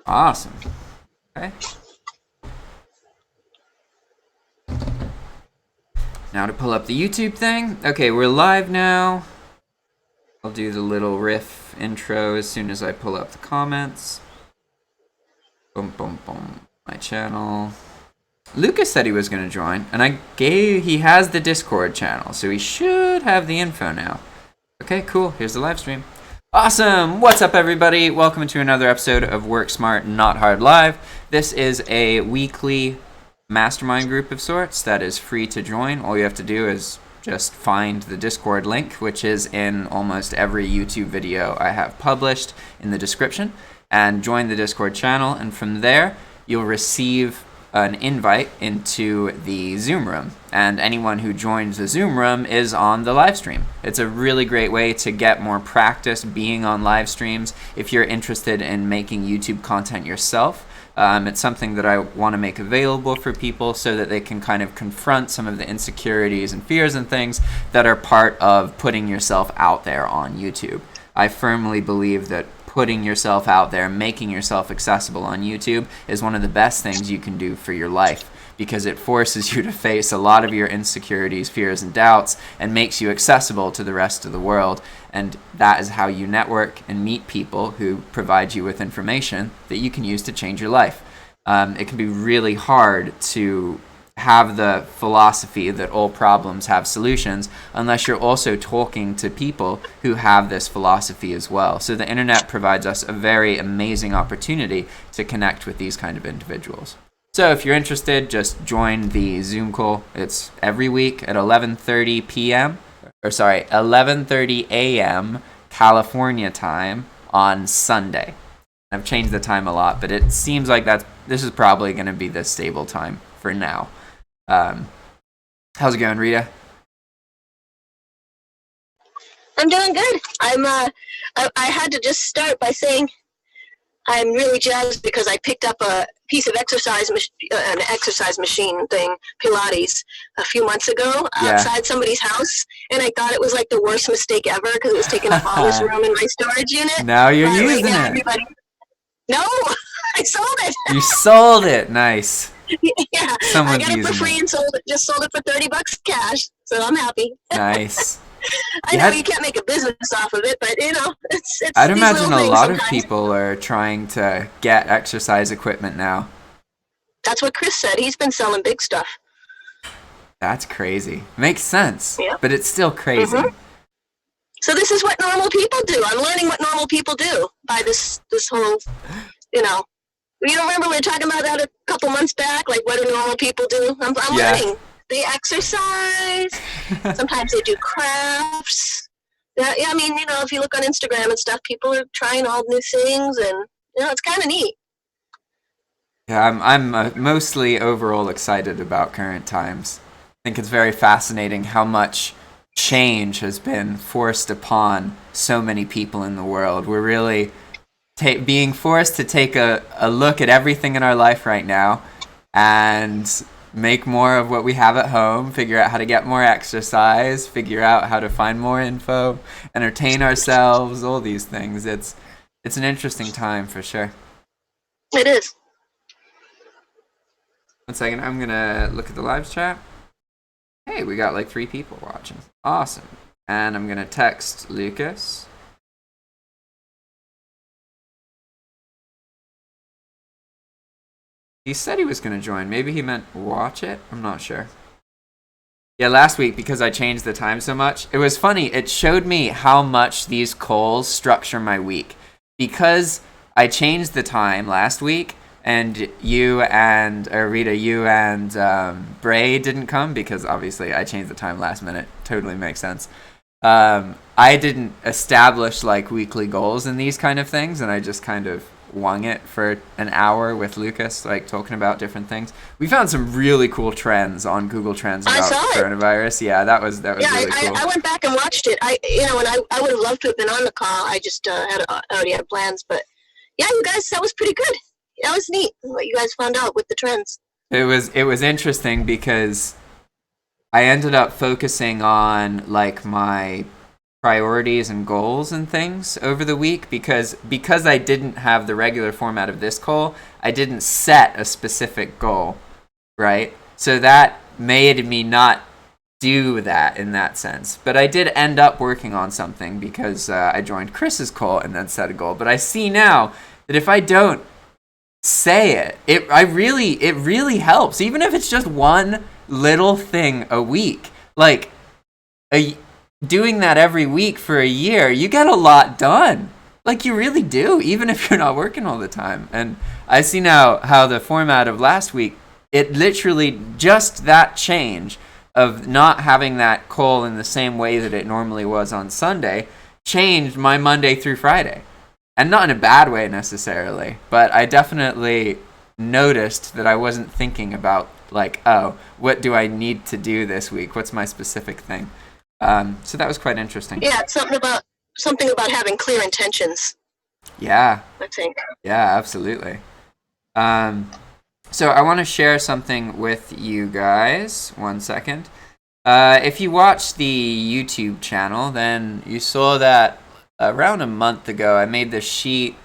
Awesome. Okay. Now to pull up the YouTube thing. Okay, we're live now. I'll do the little riff intro as soon as I pull up the comments. Boom, boom, boom. My channel. Lucas said he was going to join, and he has the Discord channel, so he should have the info now. Okay, cool. Here's the live stream. Awesome! What's up, everybody? Welcome to another episode of Work Smart, Not Hard Live. This is a weekly mastermind group of sorts that is free to join. All you have to do is just find the Discord link, which is in almost every YouTube video I have published in the description, and join the Discord channel, and from there you'll receive an invite into the Zoom room, and anyone who joins the Zoom room is on the live stream. It's a really great way to get more practice being on live streams if you're interested in making YouTube content yourself. It's something that I want to make available for people so that they can kind of confront some of the insecurities and fears and things that are part of putting yourself out there on YouTube. I firmly believe that putting yourself out there, making yourself accessible on YouTube is one of the best things you can do for your life, because it forces you to face a lot of your insecurities, fears, and doubts, and makes you accessible to the rest of the world. And that is how you network and meet people who provide you with information that you can use to change your life. It can be really hard to have the philosophy that all problems have solutions unless you're also talking to people who have this philosophy as well. So the internet provides us a very amazing opportunity to connect with these kind of individuals. So if you're interested, just join the Zoom call. It's every week at 11:30 a.m. California time on Sunday. I've changed the time a lot, but it seems like this is probably going to be the stable time for now. How's it going, Rita? I'm doing good. I had to just start by saying I'm really jazzed because I picked up a piece of an exercise machine thing, Pilates, a few months ago outside somebody's house, and I thought it was like the worst mistake ever because it was taking up all this room in my storage unit. Now you're using it. No, I sold it. You sold it. Nice. Yeah, Someone's I got it for using free and sold it. Just sold it for $30 cash, so I'm happy. Nice. I know you can't make a business off of it, but it's. I'd imagine a lot of people are trying to get exercise equipment now. That's what Chris said. He's been selling big stuff. That's crazy. Makes sense, yeah. But it's still crazy. Mm-hmm. So this is what normal people do. I'm learning what normal people do by this whole, You remember we were talking about that a couple months back? Like, what do normal people do? I'm learning. They exercise. Sometimes they do crafts. Yeah, I mean, if you look on Instagram and stuff, people are trying all new things, and it's kind of neat. Yeah, I'm mostly overall excited about current times. I think it's very fascinating how much change has been forced upon so many people in the world. We're really being forced to take a look at everything in our life right now and make more of what we have at home, figure out how to get more exercise, figure out how to find more info, entertain ourselves, all these things. It's an interesting time for sure. It is. 1 second, I'm gonna look at the live chat. Hey, we got like 3 people watching. Awesome. And I'm gonna text Lucas. He said he was going to join. Maybe he meant watch it? I'm not sure. Yeah, last week, because I changed the time so much, it was funny. It showed me how much these calls structure my week. Because I changed the time last week, and Rita, you and Bray didn't come, because obviously I changed the time last minute. Totally makes sense. I didn't establish like weekly goals and these kind of things, and I just kind of wung it for an hour with Lucas, like talking about different things. We found some really cool trends on Google Trends about coronavirus. Yeah, that was really cool. I went back and watched it. I would have loved to have been on the call. I just already had plans, but yeah, you guys, that was pretty good. That was neat what you guys found out with the trends. It was interesting because I ended up focusing on like my priorities and goals and things over the week because I didn't have the regular format of this call. I didn't set a specific goal, right? So that made me not do that in that sense. But I did end up working on something because I joined Chris's call and then set a goal. But I see now that if I don't say it really helps, even if it's just one little thing a week. Like doing that every week for a year, you get a lot done. Like you really do, even if you're not working all the time. And I see now how the format of last week, it literally just that change of not having that call in the same way that it normally was on Sunday changed my Monday through Friday. And not in a bad way necessarily, but I definitely noticed that I wasn't thinking about like, oh, what do I need to do this week? What's my specific thing? So that was quite interesting. Yeah, it's something about having clear intentions. Yeah. I think. Yeah, absolutely. So I want to share something with you guys. 1 second. If you watch the YouTube channel, then you saw that around a month ago I made this sheet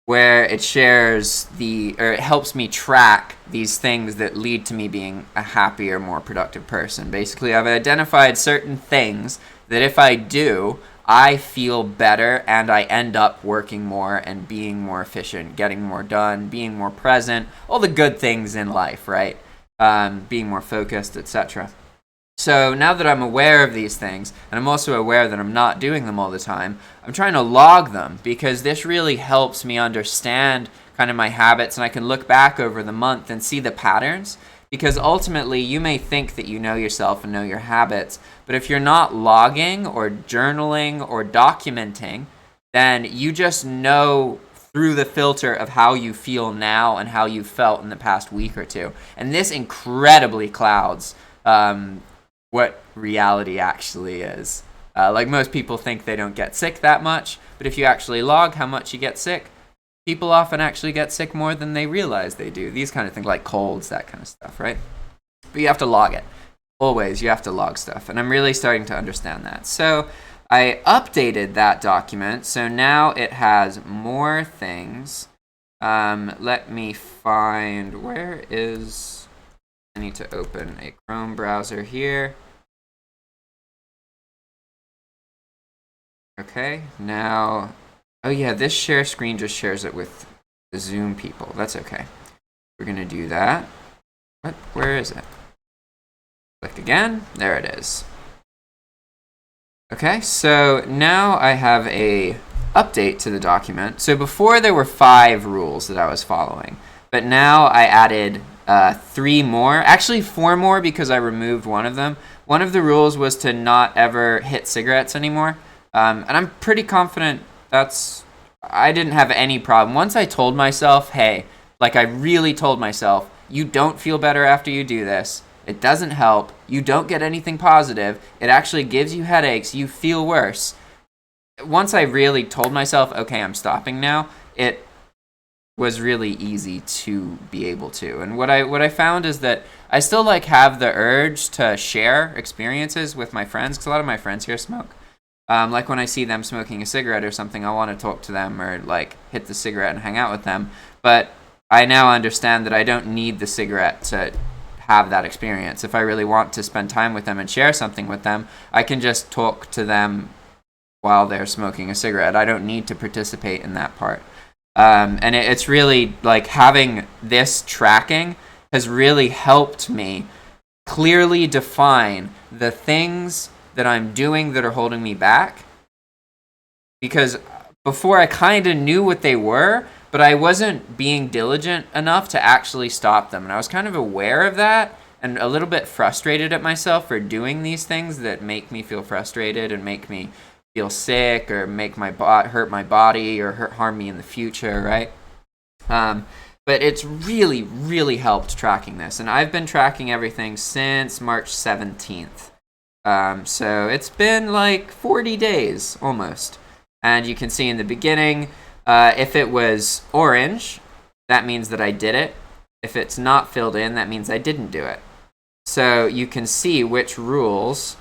where it shares it helps me track these things that lead to me being a happier, more productive person. Basically, I've identified certain things that if I do, I feel better and I end up working more and being more efficient, getting more done, being more present, all the good things in life, right? Being more focused, etc. So now that I'm aware of these things, and I'm also aware that I'm not doing them all the time, I'm trying to log them because this really helps me understand kind of my habits, and I can look back over the month and see the patterns. Because ultimately, you may think that you know yourself and know your habits, but if you're not logging or journaling or documenting, then you just know through the filter of how you feel now and how you felt in the past week or two. And this incredibly clouds what reality actually is. Like most people think they don't get sick that much, but if you actually log how much you get sick, people often actually get sick more than they realize they do. These kind of things like colds, that kind of stuff, right? But you have to log it. Always, you have to log stuff. And I'm really starting to understand that. So I updated that document. So now it has more things. Let me find, where is, I need to open a Chrome browser here. Okay, now, oh yeah, this share screen just shares it with the Zoom people. That's okay. We're going to do that. What? Where is it? Click again. There it is. Okay, so now I have a update to the document. So before there were 5 rules that I was following, but now I added 3 more. Actually 4 more because I removed one of them. One of the rules was to not ever hit cigarettes anymore. And I'm pretty confident I didn't have any problem. Once I told myself, hey, like I really told myself, you don't feel better after you do this. It doesn't help. You don't get anything positive. It actually gives you headaches. You feel worse. Once I really told myself, okay, I'm stopping now, it was really easy to be able to. And what I found is that I still like have the urge to share experiences with my friends, because a lot of my friends here smoke. Like when I see them smoking a cigarette or something, I want to talk to them or like hit the cigarette and hang out with them. But I now understand that I don't need the cigarette to have that experience. If I really want to spend time with them and share something with them, I can just talk to them while they're smoking a cigarette. I don't need to participate in that part. And it's really like having this tracking has really helped me clearly define the things that I'm doing that are holding me back. Because before I kind of knew what they were, but I wasn't being diligent enough to actually stop them. And I was kind of aware of that and a little bit frustrated at myself for doing these things that make me feel frustrated and make me feel sick or make my hurt my body or harm me in the future, right? But it's really, really helped tracking this. And I've been tracking everything since March 17th. So it's been like 40 days almost. And you can see in the beginning, if it was orange, that means that I did it. If it's not filled in, that means I didn't do it. So you can see which rules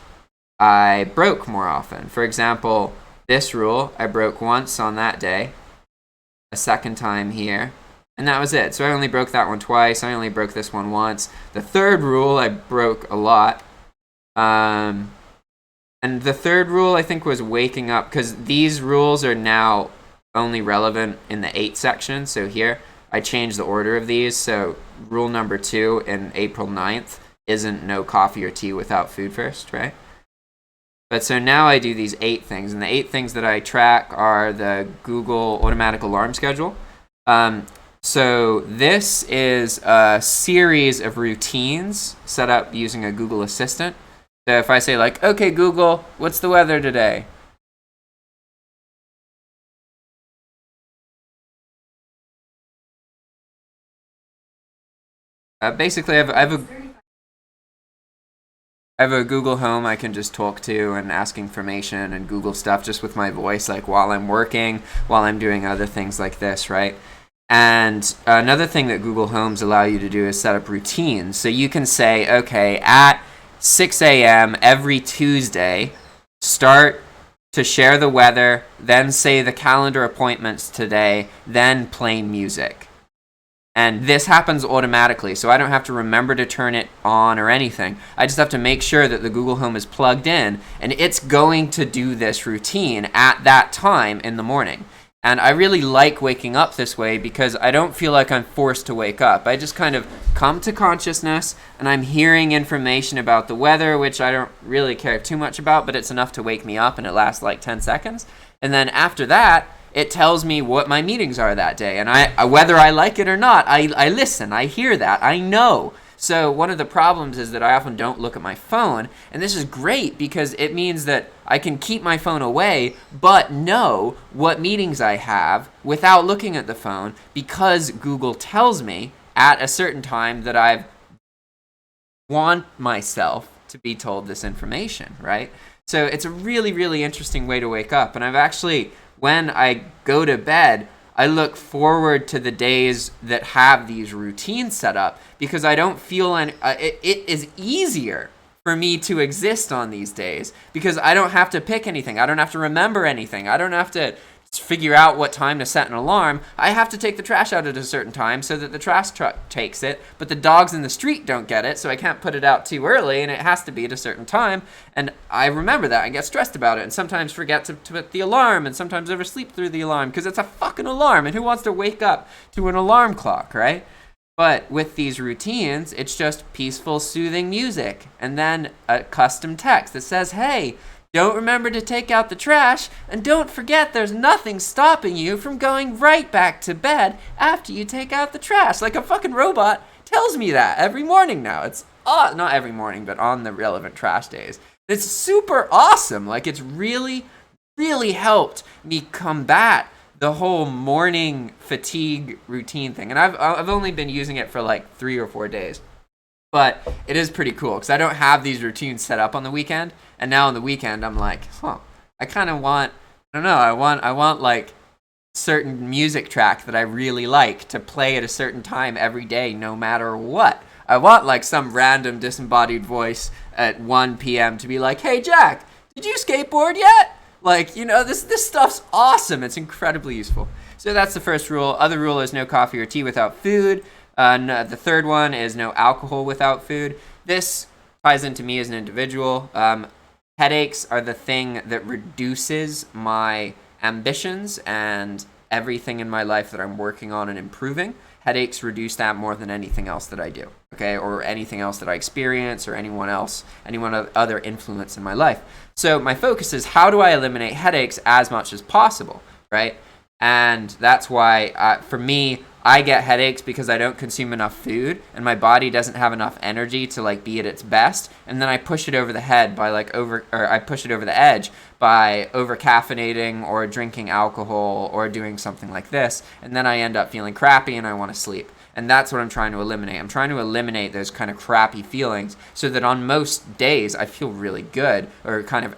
I broke more often. For example, this rule, I broke once on that day, a second time here, and that was it. So I only broke that one twice. I only broke this one once. The third rule, I broke a lot. And the third rule, I think, was waking up, because these rules are now only relevant in the 8 section. So here, I changed the order of these. So rule number 2 in April 9th isn't no coffee or tea without food first, right? But so now I do these 8 things, and the 8 things that I track are the Google automatic alarm schedule. So this is a series of routines set up using a Google Assistant. So if I say like, okay, Google, what's the weather today? Basically, I have a Google Home I can just talk to and ask information and Google stuff just with my voice, like while I'm working, while I'm doing other things like this, right? And another thing that Google Homes allow you to do is set up routines. So you can say, okay, at 6 a.m. every Tuesday, start to share the weather, then say the calendar appointments today, then play music. And this happens automatically, so I don't have to remember to turn it on or anything. I just have to make sure that the Google Home is plugged in, and it's going to do this routine at that time in the morning. And I really like waking up this way because I don't feel like I'm forced to wake up. I just kind of come to consciousness, and I'm hearing information about the weather, which I don't really care too much about, but it's enough to wake me up, and it lasts like 10 seconds. And then after that, it tells me what my meetings are that day. And I whether I like it or not, I listen, I hear that, I know. So one of the problems is that I often don't look at my phone, and this is great because it means that I can keep my phone away but know what meetings I have without looking at the phone, because Google tells me at a certain time that I want myself to be told this information, right? So it's a really, really interesting way to wake up. And I've actually, when I go to bed, I look forward to the days that have these routines set up, because I don't feel it is easier for me to exist on these days because I don't have to pick anything. I don't have to remember anything. I don't have to figure out what time to set an alarm. I have to take the trash out at a certain time so that the trash truck takes it, but the dogs in the street don't get it, so I can't put it out too early, and it has to be at a certain time. And I remember that. I get stressed about it, and sometimes forget to put the alarm, and sometimes oversleep through the alarm because it's a fucking alarm, and who wants to wake up to an alarm clock, right? But with these routines, it's just peaceful, soothing music, and then a custom text that says, hey, don't remember to take out the trash, and don't forget there's nothing stopping you from going right back to bed after you take out the trash. Like a fucking robot tells me that every morning now. It's not every morning, but on the relevant trash days. It's super awesome. Like, it's really, really helped me combat the whole morning fatigue routine thing. And I've only been using it for like 3 or 4 days. But it is pretty cool because I don't have these routines set up on the weekend. And now on the weekend, I'm like, I kind of want, I don't know, I want like certain music track that I really like to play at a certain time every day, no matter what. I want like some random disembodied voice at 1 p.m. to be like, hey, Jack, did you skateboard yet? Like, you know, this stuff's awesome. It's incredibly useful. So that's the first rule. Other rule is no coffee or tea without food. The third one is no alcohol without food. This ties into me as an individual. Headaches are the thing that reduces my ambitions and everything in my life that I'm working on and improving. Headaches reduce that more than anything else that I do, okay, or anything else that I experience or anyone other influence in my life. So my focus is, how do I eliminate headaches as much as possible, right? And that's why, for me, I get headaches because I don't consume enough food, and my body doesn't have enough energy to like be at its best. And then I push it over the head by I push it over the edge by over caffeinating or drinking alcohol or doing something like this. And then I end up feeling crappy and I want to sleep. And that's what I'm trying to eliminate. I'm trying to eliminate those kind of crappy feelings so that on most days I feel really good, or kind of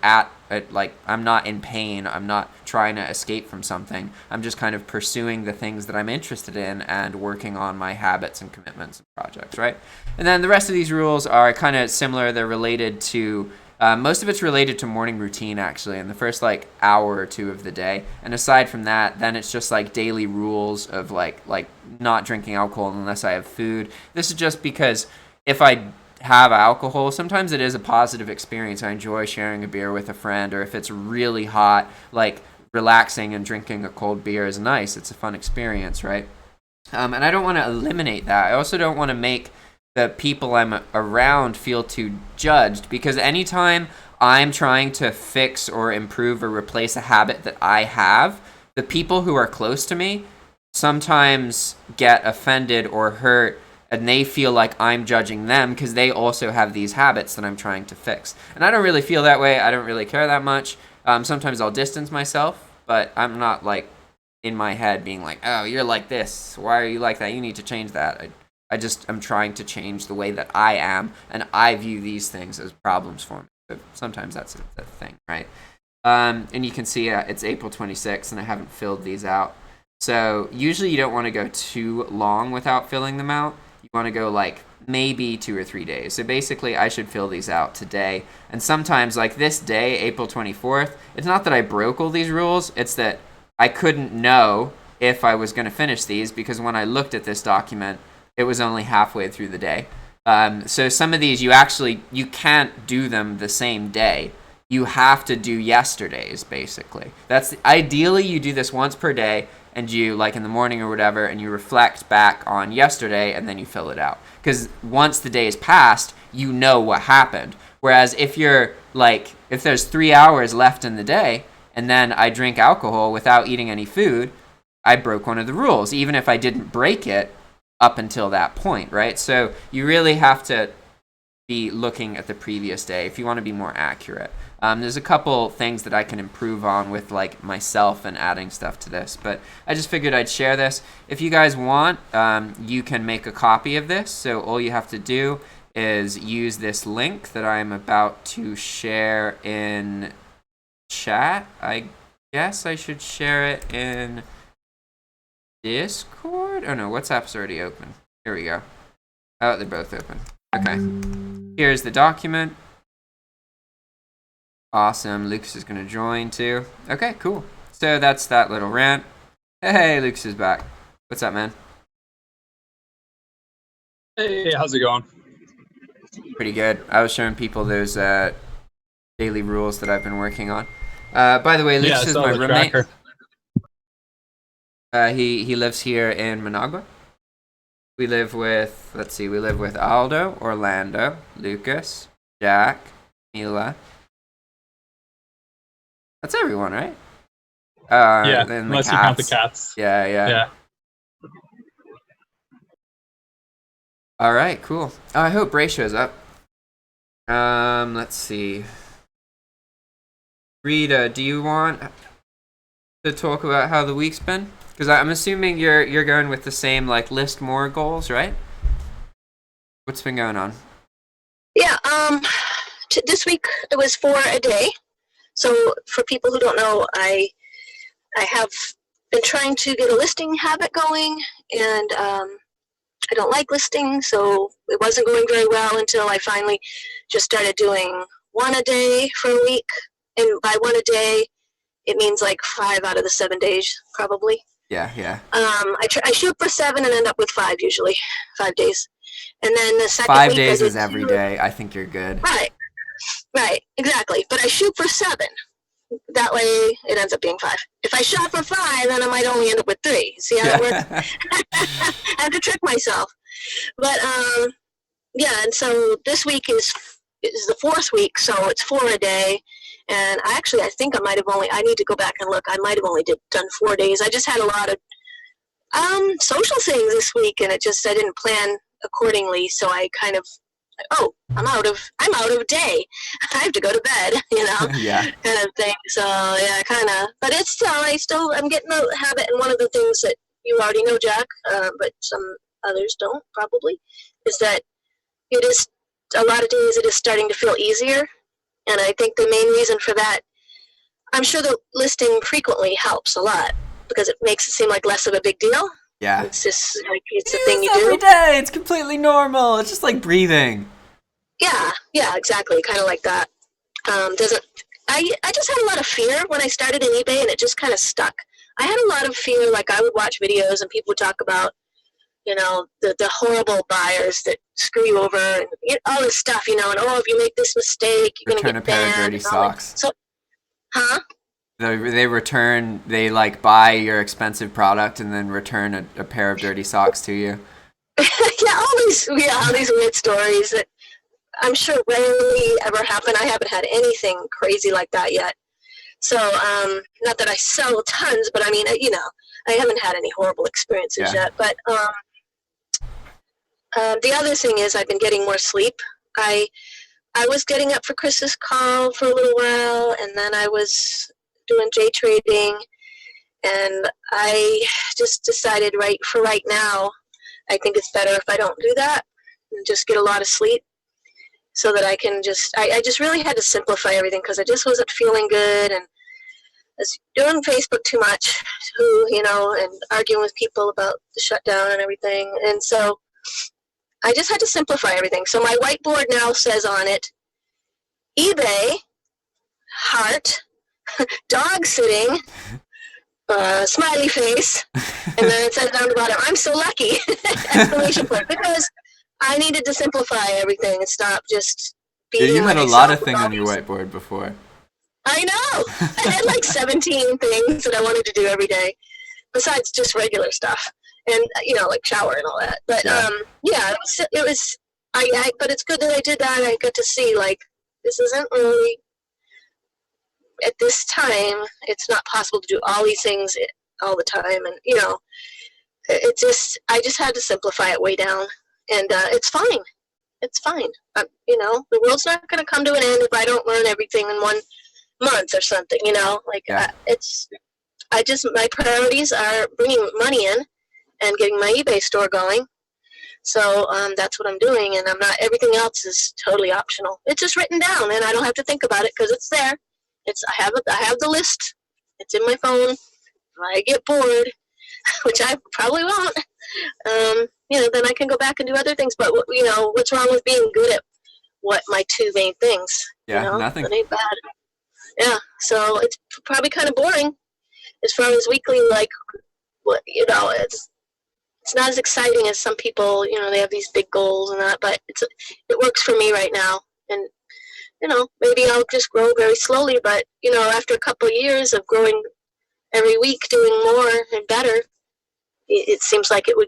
like I'm not in pain. I'm not trying to escape from something. I'm just kind of pursuing the things that I'm interested in and working on my habits and commitments and projects, right? And then the rest of these rules are kind of similar. They're related to Most of it's related to morning routine, actually, in the first like hour or two of the day. And aside from that, then it's just like daily rules of like not drinking alcohol unless I have food. This is just because if I have alcohol, sometimes it is a positive experience. I enjoy sharing a beer with a friend, or if it's really hot, like relaxing and drinking a cold beer is nice. It's a fun experience, right? And I don't want to eliminate that. I also don't want to make the people I'm around feel too judged, because anytime I'm trying to fix or improve or replace a habit that I have, the people who are close to me sometimes get offended or hurt, and they feel like I'm judging them because they also have these habits that I'm trying to fix. And I don't really feel that way. I don't really care that much. Sometimes I'll distance myself, but I'm not like in my head being like, oh, you're like this. Why are you like that? You need to change that. I just am trying to change the way that I am, and I view these things as problems for me. But sometimes that's a thing, right? And you can see it's April 26th, and I haven't filled these out. So usually you don't want to go too long without filling them out. You want to go like maybe 2 or 3 days. So basically I should fill these out today. And sometimes like this day, April 24th, it's not that I broke all these rules. It's that I couldn't know if I was going to finish these, because when I looked at this document, it was only halfway through the day. So some of these you can't do them the same day. You have to do yesterday's, basically. Ideally you do this once per day, and you, like in the morning or whatever, and you reflect back on yesterday, and then you fill it out. Because once the day is passed, you know what happened. Whereas if there's 3 hours left in the day, and then I drink alcohol without eating any food, I broke one of the rules, even if I didn't break it up until that point, right? So you really have to be looking at the previous day if you want to be more accurate. There's a couple things that I can improve on with like myself and adding stuff to this, but I just figured I'd share this. If you guys want, you can make a copy of this. So all you have to do is use this link that I'm about to share in chat. I guess I should share it in Discord? Oh no, WhatsApp's already open. Here we go. Oh, they're both open. Okay. Here's the document. Awesome. Lucas is going to join too. Okay, cool. So that's that little rant. Hey, Lucas is back. What's up, man? Hey, how's it going? Pretty good. I was showing people those daily rules that I've been working on. By the way, Lucas is my roommate. He lives here in Managua. We live with, Aldo, Orlando, Lucas, Jack, Mila. That's everyone, right? Yeah, unless you count the cats. Yeah. All right, cool. Oh, I hope Bray shows up. Let's see. Rita, do you want to talk about how the week's been? Because I'm assuming you're going with the same like list more goals, right? What's been going on? Yeah. This week it was 4 a day. So for people who don't know, I have been trying to get a listing habit going, and I don't like listing, so it wasn't going very well until I finally just started doing 1 a day for a week. And by 1 a day, it means like 5 out of the 7 days, probably. Yeah. I shoot for 7 and end up with 5 usually, 5 days. And then the second 5 week days is every day. I think you're good. Right, exactly. But I shoot for 7. That way, it ends up being 5. If I shot for 5, then I might only end up with 3. See how it works? I have to trick myself. But yeah, and so this week is the 4th week, so it's 4 a day. And I think I might have I need to go back and look. I might have only done 4 days. I just had a lot of social things this week, and I didn't plan accordingly. So I kind of, I'm out of day. I have to go to bed, Yeah. kind of thing. So yeah, kind of. But it's still, I'm getting a habit. And one of the things that you already know, Jack, but some others don't probably, is that it is a lot of days it is starting to feel easier. And I think the main reason for that, I'm sure the listing frequently helps a lot because it makes it seem like less of a big deal. Yeah. It's just like it's a thing you do every day. It's completely normal. It's just like breathing. Yeah, exactly. Kind of like that. doesn't. I just had a lot of fear when I started in eBay, and it just kind of stuck. I had a lot of fear, like I would watch videos and people would talk about, the horrible buyers that screw you over and all this stuff, and if you make this mistake, you're going to get banned. Return a pair of dirty socks. So, huh? They like buy your expensive product and then return a pair of dirty socks to you. all these weird stories that I'm sure rarely ever happen. I haven't had anything crazy like that yet. So, not that I sell tons, but I mean, I haven't had any horrible experiences yet. But the other thing is I've been getting more sleep. I was getting up for Chris's call for a little while, and then I was doing day trading, and I just decided right now, I think it's better if I don't do that and just get a lot of sleep so that I can I just really had to simplify everything because I just wasn't feeling good, and I was doing Facebook too much, and arguing with people about the shutdown and everything. And so I just had to simplify everything. So my whiteboard now says on it, eBay, heart, dog sitting, smiley face, and then it says down the bottom, I'm so lucky, exclamation point, because I needed to simplify everything and stop just beating you had a lot of things on your whiteboard before. I know. I had like 17 things that I wanted to do every day, besides just regular stuff, and like shower and all that. But it was. But it's good that I did that. I got to see like this isn't really at this time. It's not possible to do all these things all the time, and I just had to simplify it way down, and it's fine. It's fine. The world's not going to come to an end if I don't learn everything in 1 month or something. My priorities are bringing money in and getting my eBay store going. So that's what I'm doing, and everything else is totally optional. It's just written down, and I don't have to think about it because it's there. I have the list. It's in my phone. If I get bored, which I probably won't, then I can go back and do other things. But what's wrong with being good at what my two main things? Nothing. That ain't bad. Yeah, so it's probably kind of boring as far as weekly, it's not as exciting as some people, they have these big goals and that, but it works for me right now. And, maybe I'll just grow very slowly, but, after a couple of years of growing every week, doing more and better, it seems like it would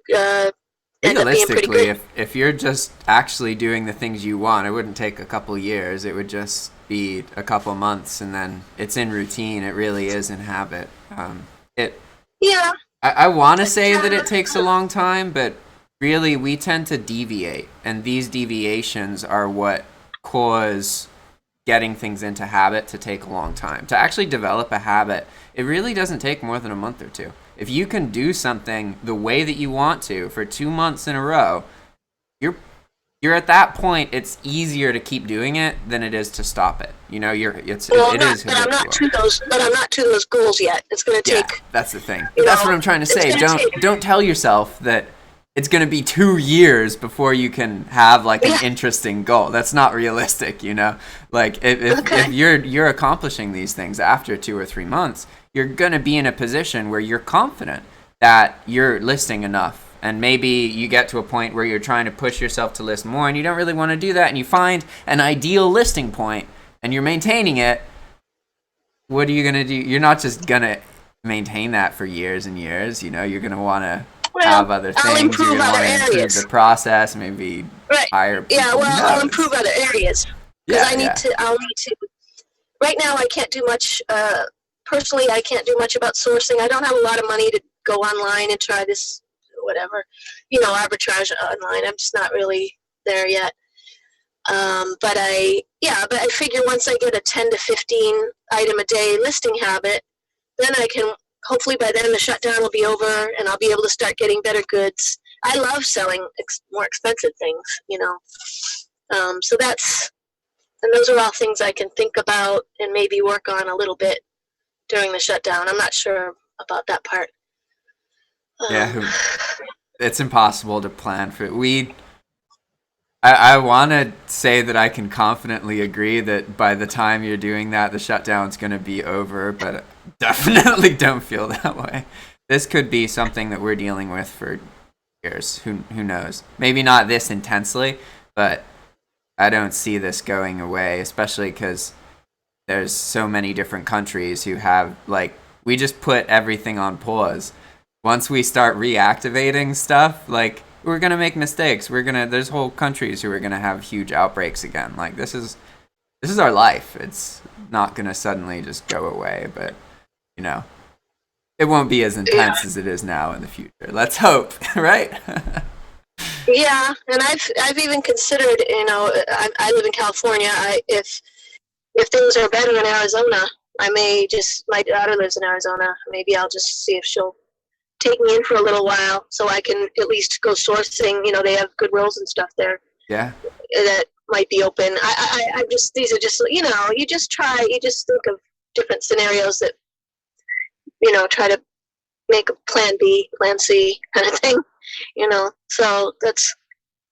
end up being pretty good. If you're just actually doing the things you want, it wouldn't take a couple of years. It would just be a couple of months, and then it's in routine. It really is in habit. I want to say that it takes a long time, but really we tend to deviate, and these deviations are what cause getting things into habit to take a long time. To actually develop a habit, it really doesn't take more than a month or two. If you can do something the way that you want to for 2 months in a row, you're at that point. It's easier to keep doing it than it is to stop it. But I'm not to those goals yet. It's going to take. That's the thing. That's what I'm trying to say. Don't tell yourself that it's going to be 2 years before you can have like an interesting goal. That's not realistic. Like if you're accomplishing these things after 2 or 3 months, you're going to be in a position where you're confident that you're listing enough. And maybe you get to a point where you're trying to push yourself to list more, and you don't really want to do that, and you find an ideal listing point, and you're maintaining it. What are you going to do? You're not just going to maintain that for years and years. You're going to want to have other things. I'll improve you're going to want to improve the process, maybe hire people. Yeah, I'll improve other areas. Because I'll need to. Right now, I can't do much. Personally, I can't do much about sourcing. I don't have a lot of money to go online and try this. Whatever, arbitrage online. I'm just not really there yet. But I figure once I get a 10 to 15 item a day listing habit, then I can, hopefully by then the shutdown will be over and I'll be able to start getting better goods. I love selling more expensive things, so those are all things I can think about and maybe work on a little bit during the shutdown. I'm not sure about that part. It's impossible to plan for. I want to say that I can confidently agree that by the time you're doing that, the shutdown's going to be over, but definitely don't feel that way. This could be something that we're dealing with for years. Who knows? Maybe not this intensely, but I don't see this going away, especially because there's so many different countries who have, like, we just put everything on pause. Once we start reactivating stuff, like, we're gonna make mistakes. There's whole countries who are gonna have huge outbreaks again. Like, this is our life. It's not gonna suddenly just go away, but you know, it won't be as intense as it is now in the future. Let's hope, right? Yeah, and I've even considered, you know, I live in California. If things are better in Arizona, I may just, my daughter lives in Arizona. Maybe I'll just see if she'll take me in for a little while so I can at least go sourcing. You know, they have Goodwills and stuff there. Yeah. That might be open. I just, these are just, you know, you just think of different scenarios that, you know, try to make a plan B, plan C kind of thing, you know. So that's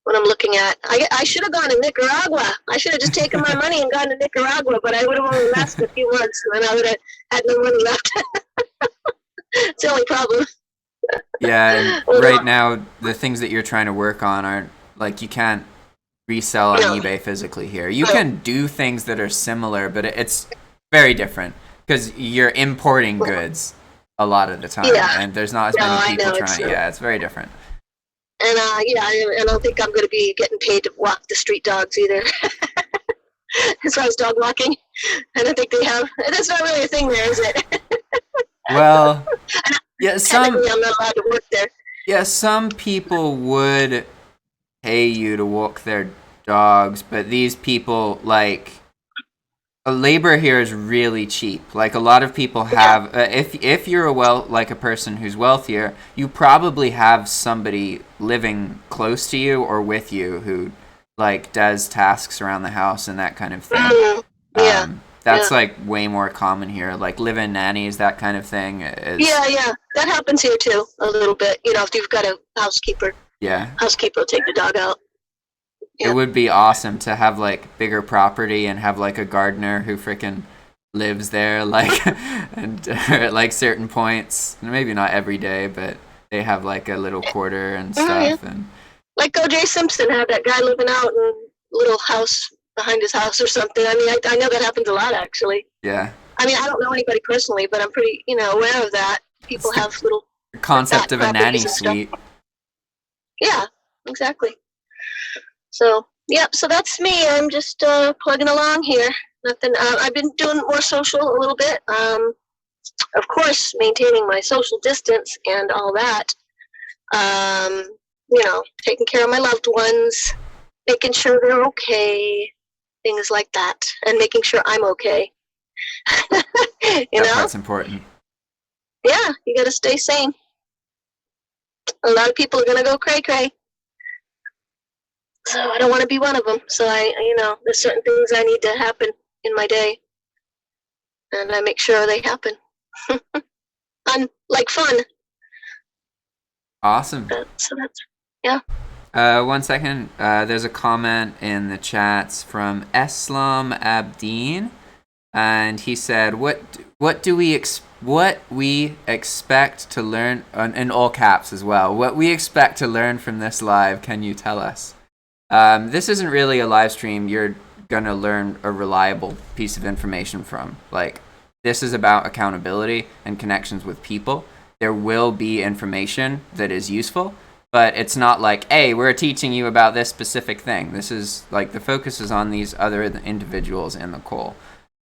what I'm looking at. I should have gone to Nicaragua. I should have just taken my money and gone to Nicaragua, but I would have only lasted a few months and then I would have had no money left. It's the only problem. Yeah, and right now the things that you're trying to work on aren't, like, you can't resell on eBay physically here. You can do things that are similar, but it's very different because you're importing goods a lot of the time, and there's not as many people trying. Yeah, it's very different. And I don't think I'm going to be getting paid to walk the street dogs either. As far as dog walking, I don't think they have. That's not really a thing there, is it? Well, yeah, I'm not allowed to work there. Yeah, some people would pay you to walk their dogs, but these people, like, labor here is really cheap. Like, a lot of people have, if you're a person who's wealthier, you probably have somebody living close to you or with you who, like, does tasks around the house and that kind of thing. That's like way more common here. Like, live-in nannies, that kind of thing. Yeah, that happens here too a little bit. You know, if you've got a housekeeper. Yeah. Housekeeper will take the dog out. It would be awesome to have, like, bigger property and have, like, a gardener who frickin' lives there, like, and at, like, certain points. Maybe not every day, but they have, like, a little quarter and stuff. And like O.J. Simpson had that guy living out in a little house behind his house or something. I mean, I know that happens a lot, actually. Yeah. I mean, I don't know anybody personally, but I'm pretty, you know, aware of that. People have little concept of a nanny suite. Yeah, exactly. So, so that's me. I'm just plugging along here. Nothing. I've been doing more social a little bit. Of course, maintaining my social distance and all that. You know, taking care of my loved ones, making sure they're okay, things like that, and making sure I'm okay. You know? That's important. Yeah, you gotta stay sane. A lot of people are gonna go cray-cray. So I don't want to be one of them. So you know, there's certain things I need to happen in my day, and I make sure they happen. Like fun. Awesome. So that's, yeah. 1 second. There's a comment in the chats from Eslam Abdeen, and he said, "What we expect to learn," in all caps as well. What we expect to learn from this live? Can you tell us? This isn't really a live stream you're gonna learn a reliable piece of information from. Like, this is about accountability and connections with people. There will be information that is useful, but it's not like, hey, we're teaching you about this specific thing. This is, like, the focus is on these other individuals in the call.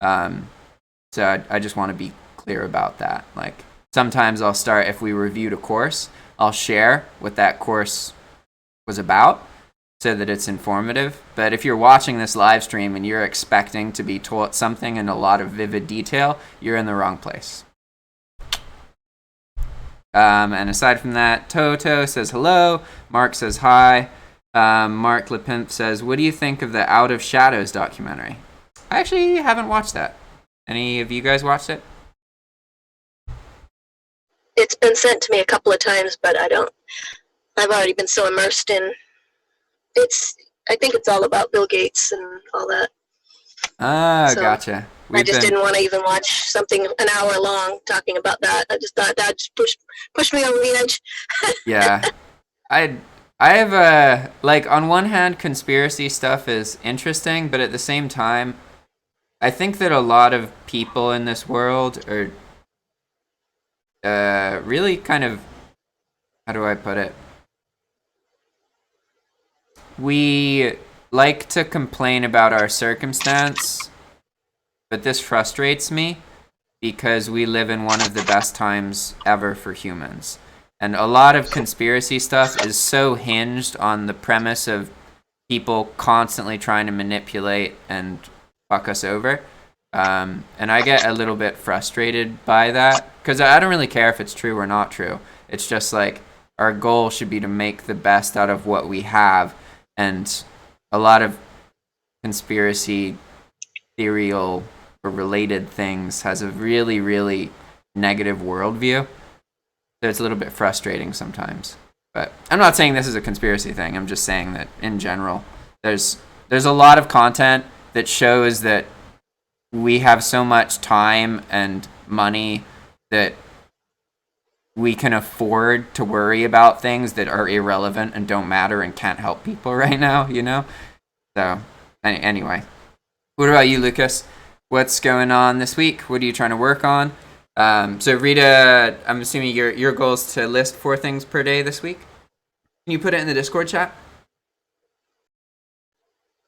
So I just want to be clear about that. Like, sometimes I'll start, if we reviewed a course, I'll share what that course was about, so that it's informative. But if you're watching this live stream and you're expecting to be taught something in a lot of vivid detail, you're in the wrong place. And aside from that, Toto says hello. Mark says hi. Mark Lepimp says, what do you think of the Out of Shadows documentary? I actually haven't watched that. Any of you guys watched it? It's been sent to me a couple of times, but I've already been so immersed in. I think it's all about Bill Gates and all that. Ah, so gotcha. I just didn't want to even watch something an hour long talking about that. I just thought that just pushed me over the edge. Yeah. I have a, like, on one hand, conspiracy stuff is interesting, but at the same time, I think that a lot of people in this world are really kind of, how do I put it? We like to complain about our circumstance, but this frustrates me because we live in one of the best times ever for humans. And a lot of conspiracy stuff is so hinged on the premise of people constantly trying to manipulate and fuck us over. And I get a little bit frustrated by that because I don't really care if it's true or not true. It's just like our goal should be to make the best out of what we have. And a lot of conspiracy theorial or related things has a really, really negative worldview. So it's a little bit frustrating sometimes. But I'm not saying this is a conspiracy thing. I'm just saying that in general, there's a lot of content that shows that we have so much time and money that we can afford to worry about things that are irrelevant and don't matter and can't help people right now, you know? So, anyway. What about you, Lucas? What's going on this week? What are you trying to work on? So Rita, I'm assuming your goal is to list 4 things per day this week. Can you put it in the Discord chat?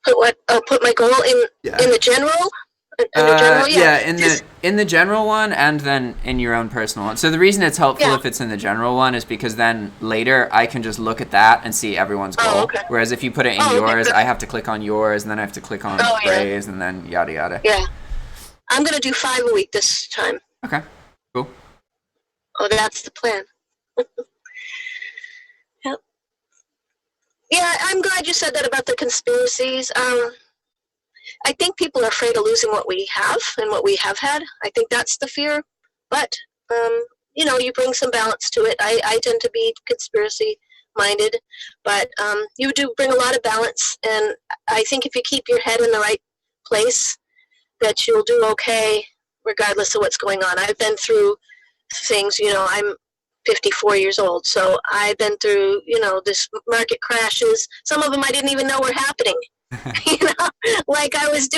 Put what? Put my goal in the general. In the general one, and then in your own personal one. So the reason it's helpful if it's in the general one is because then later I can just look at that and see everyone's goal. Oh, okay. Whereas if you put it in yours, I have to click on yours, and then I have to click on Ray's, and then yada yada. Yeah, I'm gonna do 5 a week this time. Okay, cool. Oh, that's the plan. Yep. Yeah, I'm glad you said that about the conspiracies. I think people are afraid of losing what we have and what we have had. I think that's the fear. But, you bring some balance to it. I tend to be conspiracy-minded, but you do bring a lot of balance. And I think if you keep your head in the right place, that you'll do okay regardless of what's going on. I've been through things, I'm 54 years old, so I've been through, this market crashes. Some of them I didn't even know were happening. Like I was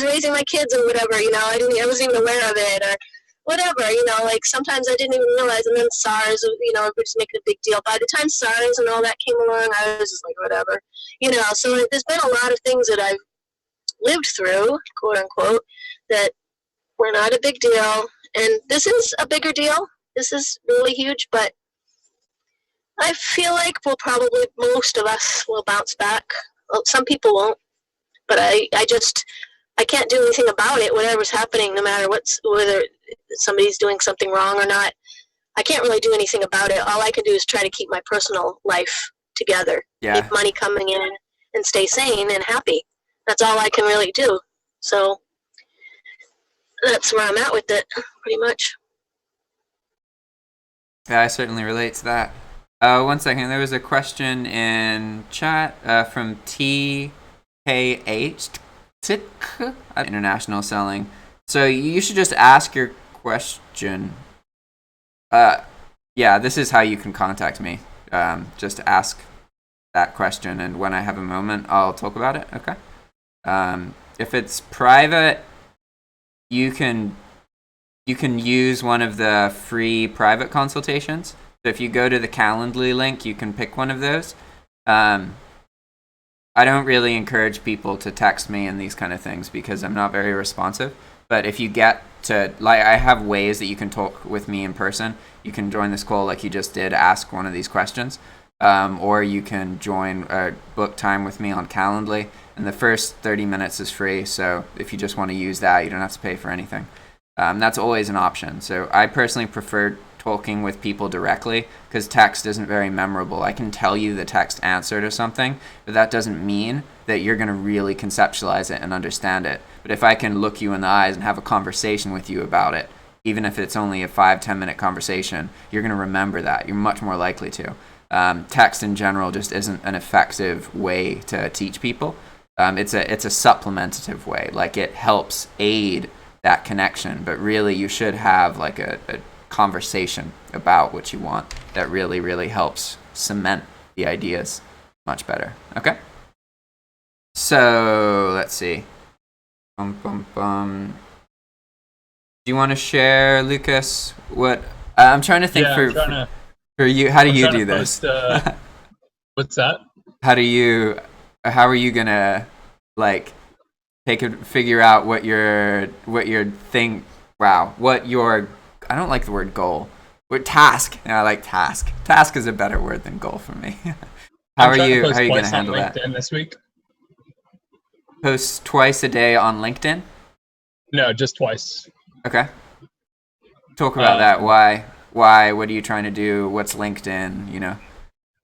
raising my kids or whatever, I wasn't even aware of it or whatever, like sometimes I didn't even realize. And then SARS, everybody's making a big deal. By the time SARS and all that came along, I was just like, whatever, so there's been a lot of things that I've lived through, quote unquote, that were not a big deal. And this is a bigger deal. This is really huge, but I feel like most of us will bounce back. Well, some people won't, but I can't do anything about it. Whatever's happening, no matter whether somebody's doing something wrong or not, I can't really do anything about it. All I can do is try to keep my personal life together, keep money coming in, and stay sane and happy. That's all I can really do. So that's where I'm at with it, pretty much. Yeah, I certainly relate to that. 1 second, there was a question in chat from TKH, International Selling. So you should just ask your question. This is how you can contact me. Just ask that question, and when I have a moment, I'll talk about it. Okay. If it's private, you can use one of the free private consultations. So if you go to the Calendly link, you can pick one of those. I don't really encourage people to text me and these kind of things because I'm not very responsive. But if you get to, I have ways that you can talk with me in person. You can join this call like you just did, ask one of these questions. Or you can book time with me on Calendly. And the first 30 minutes is free. So if you just want to use that, you don't have to pay for anything. That's always an option. So I personally prefer talking with people directly because text isn't very memorable. I can tell you the text answer to something, but that doesn't mean that you're going to really conceptualize it and understand it. But if I can look you in the eyes and have a conversation with you about it, even if it's only a 5-10 minute conversation, you're going to remember that. You're much more likely to. text in general just isn't an effective way to teach people. It's a supplementative way. Like, it helps aid that connection, but really you should have like a conversation about what you want that really, really helps cement the ideas much better. Okay? So, let's see. Do you want to share, Lucas, what... I'm trying to think for you, how do you do this? What's that? How are you gonna, like, figure out what your I don't like the word goal. Task. No, I like task. Task is a better word than goal for me. How are you going to handle that? This week? Post twice a day on LinkedIn? No, just twice. Okay. Talk about that. Why? What are you trying to do? What's LinkedIn,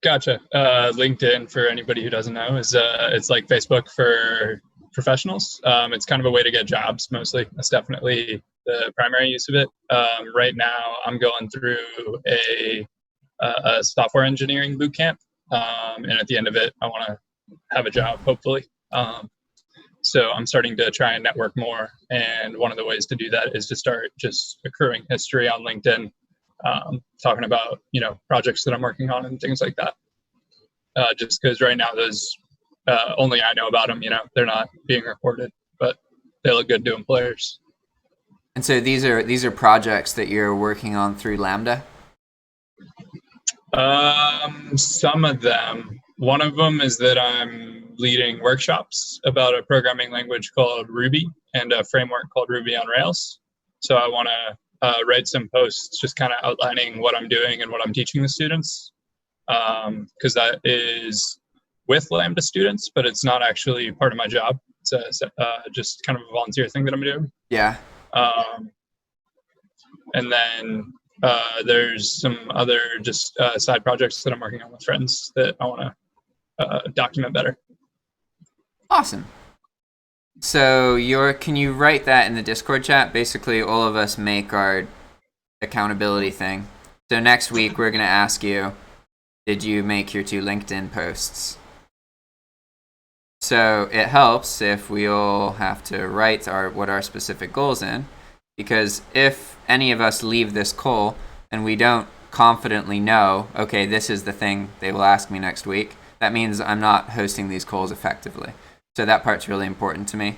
Gotcha. LinkedIn, for anybody who doesn't know, is it's like Facebook for professionals. It's kind of a way to get jobs mostly. That's definitely the primary use of it. Right now, I'm going through a software engineering boot camp, and at the end of it, I want to have a job, hopefully. So I'm starting to try and network more, and one of the ways to do that is to start just accruing history on LinkedIn, talking about projects that I'm working on and things like that. Just because right now those only I know about them. They're not being recorded, but they look good to employers. And so these are projects that you're working on through Lambda? Some of them. One of them is that I'm leading workshops about a programming language called Ruby and a framework called Ruby on Rails. So I want to write some posts just kind of outlining what I'm doing and what I'm teaching the students, because that is with Lambda students, but it's not actually part of my job. It's just kind of a volunteer thing that I'm doing. Yeah. And then there's some other just side projects that I'm working on with friends that I want to document better. Awesome. So can you write that in the Discord chat? Basically, all of us make our accountability thing. So next week, we're going to ask you, did you make your 2 LinkedIn posts? So it helps if we all have to write what our specific goals in, because if any of us leave this call and we don't confidently know, okay, this is the thing they will ask me next week, that means I'm not hosting these calls effectively. So that part's really important to me.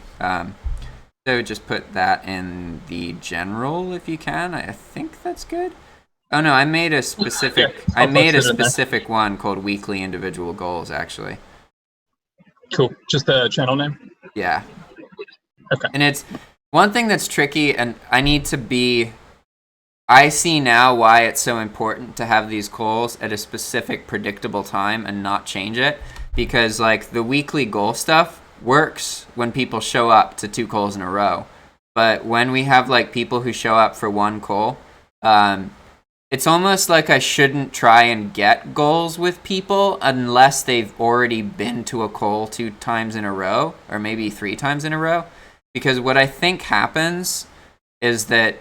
So just put that in the general if you can. I think that's good. Oh no, I made a specific one called weekly individual goals, actually. Cool. Just the channel name? Yeah. Okay. And it's one thing that's tricky, and I see now why it's so important to have these calls at a specific predictable time and not change it, because like the weekly goal stuff works when people show up to 2 calls in a row. But when we have like people who show up for 1 call, it's almost like I shouldn't try and get goals with people unless they've already been to a call 2 times in a row, or maybe 3 times in a row. Because what I think happens is that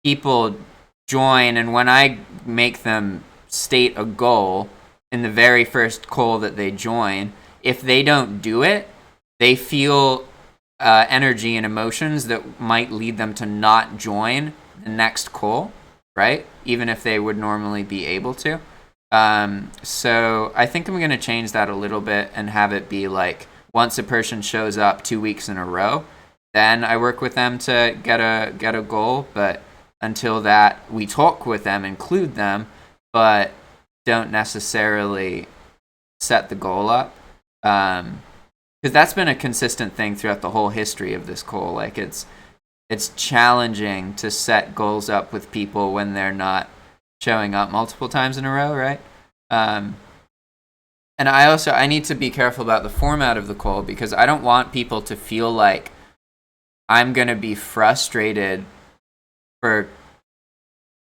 people join, and when I make them state a goal in the very first call that they join, if they don't do it, they feel energy and emotions that might lead them to not join the next call, right? Even if they would normally be able to. So I think I'm going to change that a little bit and have it be like once a person shows up 2 weeks in a row, then I work with them to get a goal. But until that, we talk with them, include them, but don't necessarily set the goal up. Because that's been a consistent thing throughout the whole history of this call. Like it's challenging to set goals up with people when they're not showing up multiple times in a row, right? And I need to be careful about the format of the call, because I don't want people to feel like I'm going to be frustrated for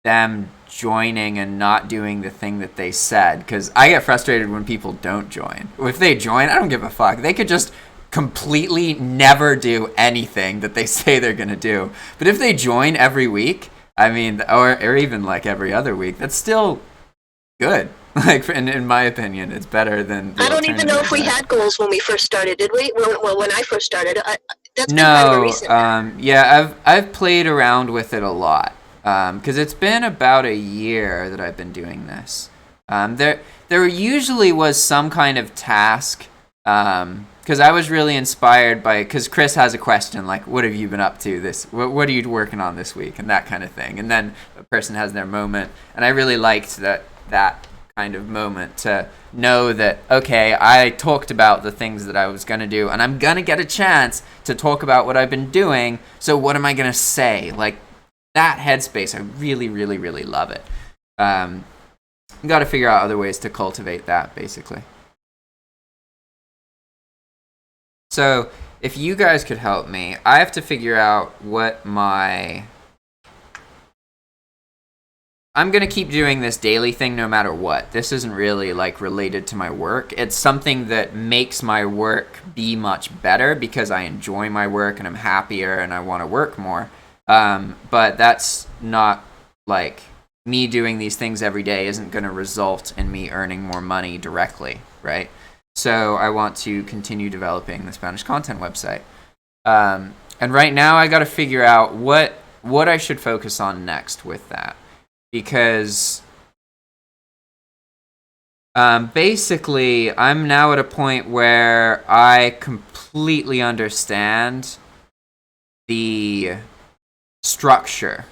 them joining and not doing the thing that they said. Because I get frustrated when people don't join. If they join, I don't give a fuck. They could just completely never do anything that they say they're going to do. But if they join every week, I mean, or even like every other week, that's still good. Like, in my opinion, it's better than the I don't even know if we alternative. had goals when we first started, did we? Well, when I first started, that's been kind of a No, recent. yeah, I've played around with it a lot, because it's been about a year that I've been doing this. There usually was some kind of task, because I was really inspired by, because Chris has a question like, "What have you been up to this? What are you working on this week?" and that kind of thing, and then a person has their moment, and I really liked that kind of moment to know that, okay, I talked about the things that I was going to do, and I'm going to get a chance to talk about what I've been doing, so what am I going to say? Like, that headspace, I really, really, really love it. You got to figure out other ways to cultivate that, basically. So, if you guys could help me, I have to figure out what I'm going to keep doing this daily thing no matter what. This isn't really like related to my work. It's something that makes my work be much better because I enjoy my work and I'm happier and I want to work more. But that's not like me doing these things every day isn't going to result in me earning more money directly, right? So I want to continue developing the Spanish content website. And right now I got to figure out what I should focus on next with that. Because basically, I'm now at a point where I completely understand the structure.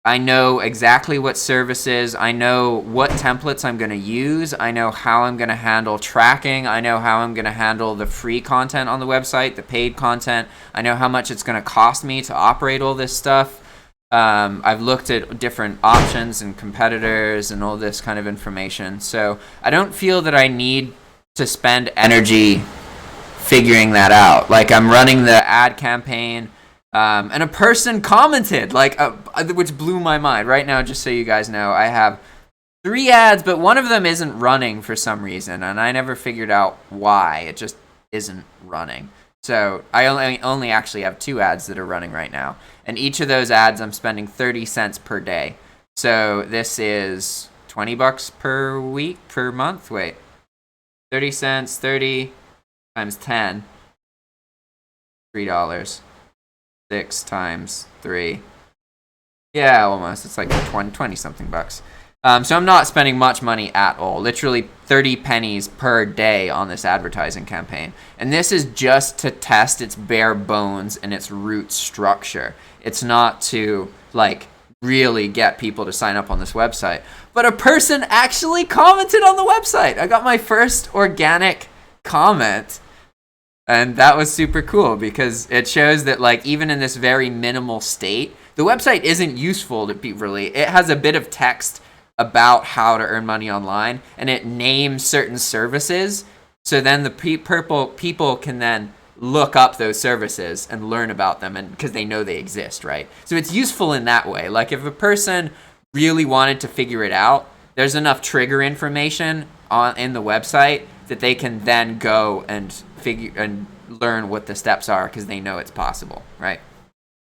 I know exactly what services, I know what templates I'm going to use, I know how I'm going to handle tracking, I know how I'm going to handle the free content on the website, the paid content, I know how much it's going to cost me to operate all this stuff. I've looked at different options and competitors and all this kind of information. So I don't feel that I need to spend energy figuring that out. Like, I'm running the ad campaign, and a person commented, like, which blew my mind. Right now, just so you guys know, I have 3 ads, but one of them isn't running for some reason, and I never figured out why. It just isn't running. So I only actually have 2 ads that are running right now. And each of those ads I'm spending 30 cents per day. So this is $20 per month. Wait. 30 cents, 30 times 10. $3. 6 times 3. Yeah, almost. It's like 20 something bucks. So I'm not spending much money at all. Literally 30 pennies per day on this advertising campaign. And this is just to test its bare bones and its root structure. It's not to, like, really get people to sign up on this website. But a person actually commented on the website. I got my first organic comment. And that was super cool because it shows that, like, even in this very minimal state, the website isn't useful to people really. It has a bit of text about how to earn money online, and it names certain services, so then the people can then look up those services and learn about them, and because they know they exist, right? So it's useful in that way. Like, if a person really wanted to figure it out, there's enough trigger information in the website that they can then go and figure and learn what the steps are because they know it's possible, right?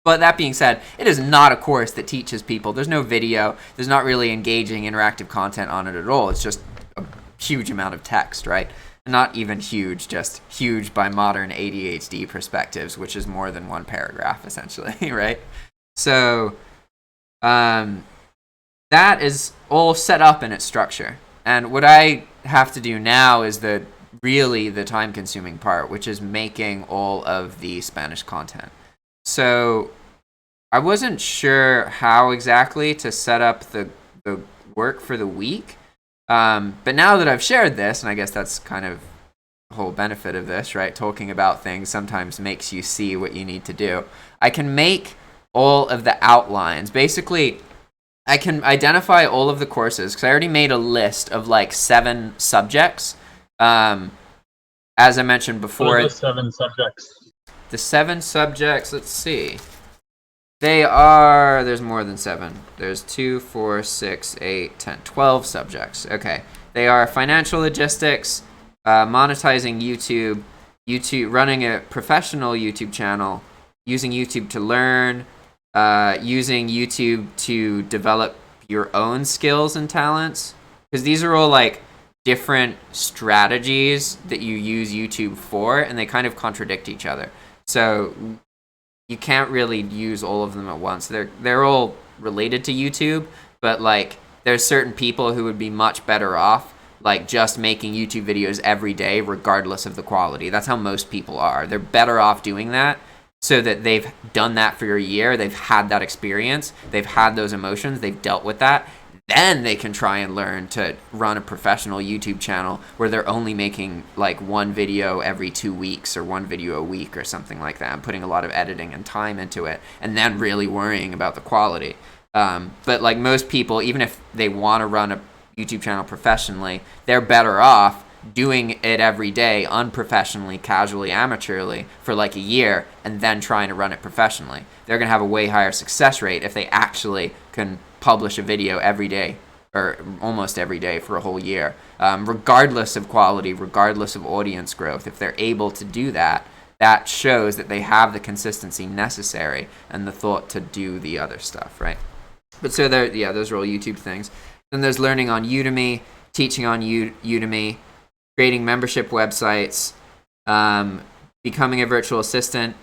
But that being said, it is not a course that teaches people. There's no video. There's not really engaging interactive content on it at all. It's just a huge amount of text, right? Not even huge, just huge by modern ADHD perspectives, which is more than one paragraph, essentially, right? So that is all set up in its structure. And what I have to do now is really the time-consuming part, which is making all of the Spanish content. So I wasn't sure how exactly to set up the work for the week. But now that I've shared this, and I guess that's kind of the whole benefit of this, right? Talking about things sometimes makes you see what you need to do. I can make all of the outlines. Basically, I can identify all of the courses because I already made a list of like 7 subjects. As I mentioned before. What are the 7 subjects? The 7 subjects, let's see. There's more than 7. There's 2, 4, 6, 8, 10, 12 subjects. Okay. They are financial logistics, monetizing YouTube, running a professional YouTube channel, using YouTube to learn, using YouTube to develop your own skills and talents. Because these are all like different strategies that you use YouTube for, and they kind of contradict each other. So you can't really use all of them at once. They're all related to YouTube, but like there's certain people who would be much better off like just making YouTube videos every day regardless of the quality. That's how most people are. They're better off doing that so that they've done that for a year, they've had that experience, they've had those emotions, they've dealt with that. Then they can try and learn to run a professional YouTube channel where they're only making like one video every 2 weeks or one video a week or something like that, and putting a lot of editing and time into it, and then really worrying about the quality. But like most people, even if they want to run a YouTube channel professionally, they're better off doing it every day unprofessionally, casually, amateurly for like a year, and then trying to run it professionally. They're going to have a way higher success rate if they actually can publish a video every day or almost every day for a whole year, regardless of quality, regardless of audience growth. If they're able to do that, that shows that they have the consistency necessary and the thought to do the other stuff, right? But so there, yeah, those are all YouTube things. Then there's learning on Udemy, teaching on Udemy, creating membership websites, becoming a virtual assistant,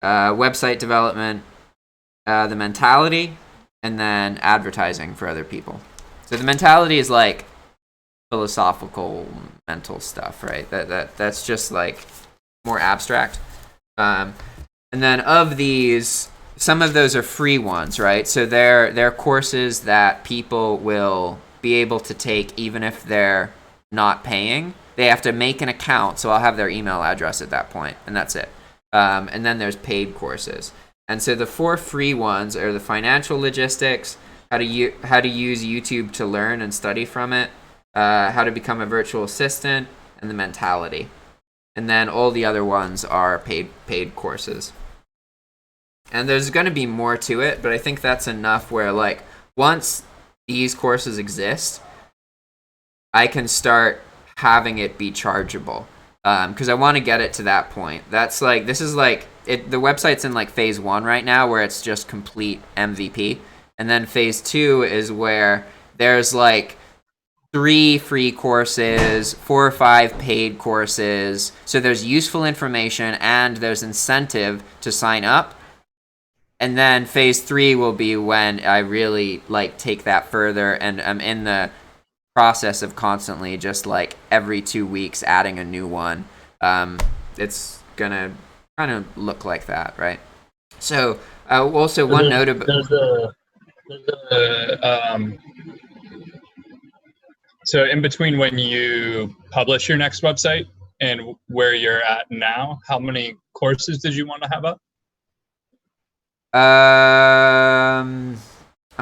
website development, the mentality, and then advertising for other people. So the mentality is like philosophical, mental stuff, right? That's just like more abstract. And then of these, some of those are free ones, right? So they're courses that people will be able to take even if they're not paying. They have to make an account, so I'll have their email address at that point, and that's it. And then there's paid courses. And so the 4 free ones are the financial logistics, how to use YouTube to learn and study from it, how to become a virtual assistant, and the mentality. And then all the other ones are paid courses. And there's going to be more to it, but I think that's enough where like once these courses exist, I can start having it be chargeable. Because I want to get it to that point. That's like, this is like, the website's in like phase 1 right now where it's just complete MVP. And then phase 2 is where there's like 3 free courses, 4 or 5 paid courses. So there's useful information and there's incentive to sign up. And then phase 3 will be when I really like take that further, and I'm in the process of constantly just like every 2 weeks adding a new one. It's gonna kind of look like that, right? So also one note about so in between when you publish your next website and where you're at now, how many courses did you want to have up? I'm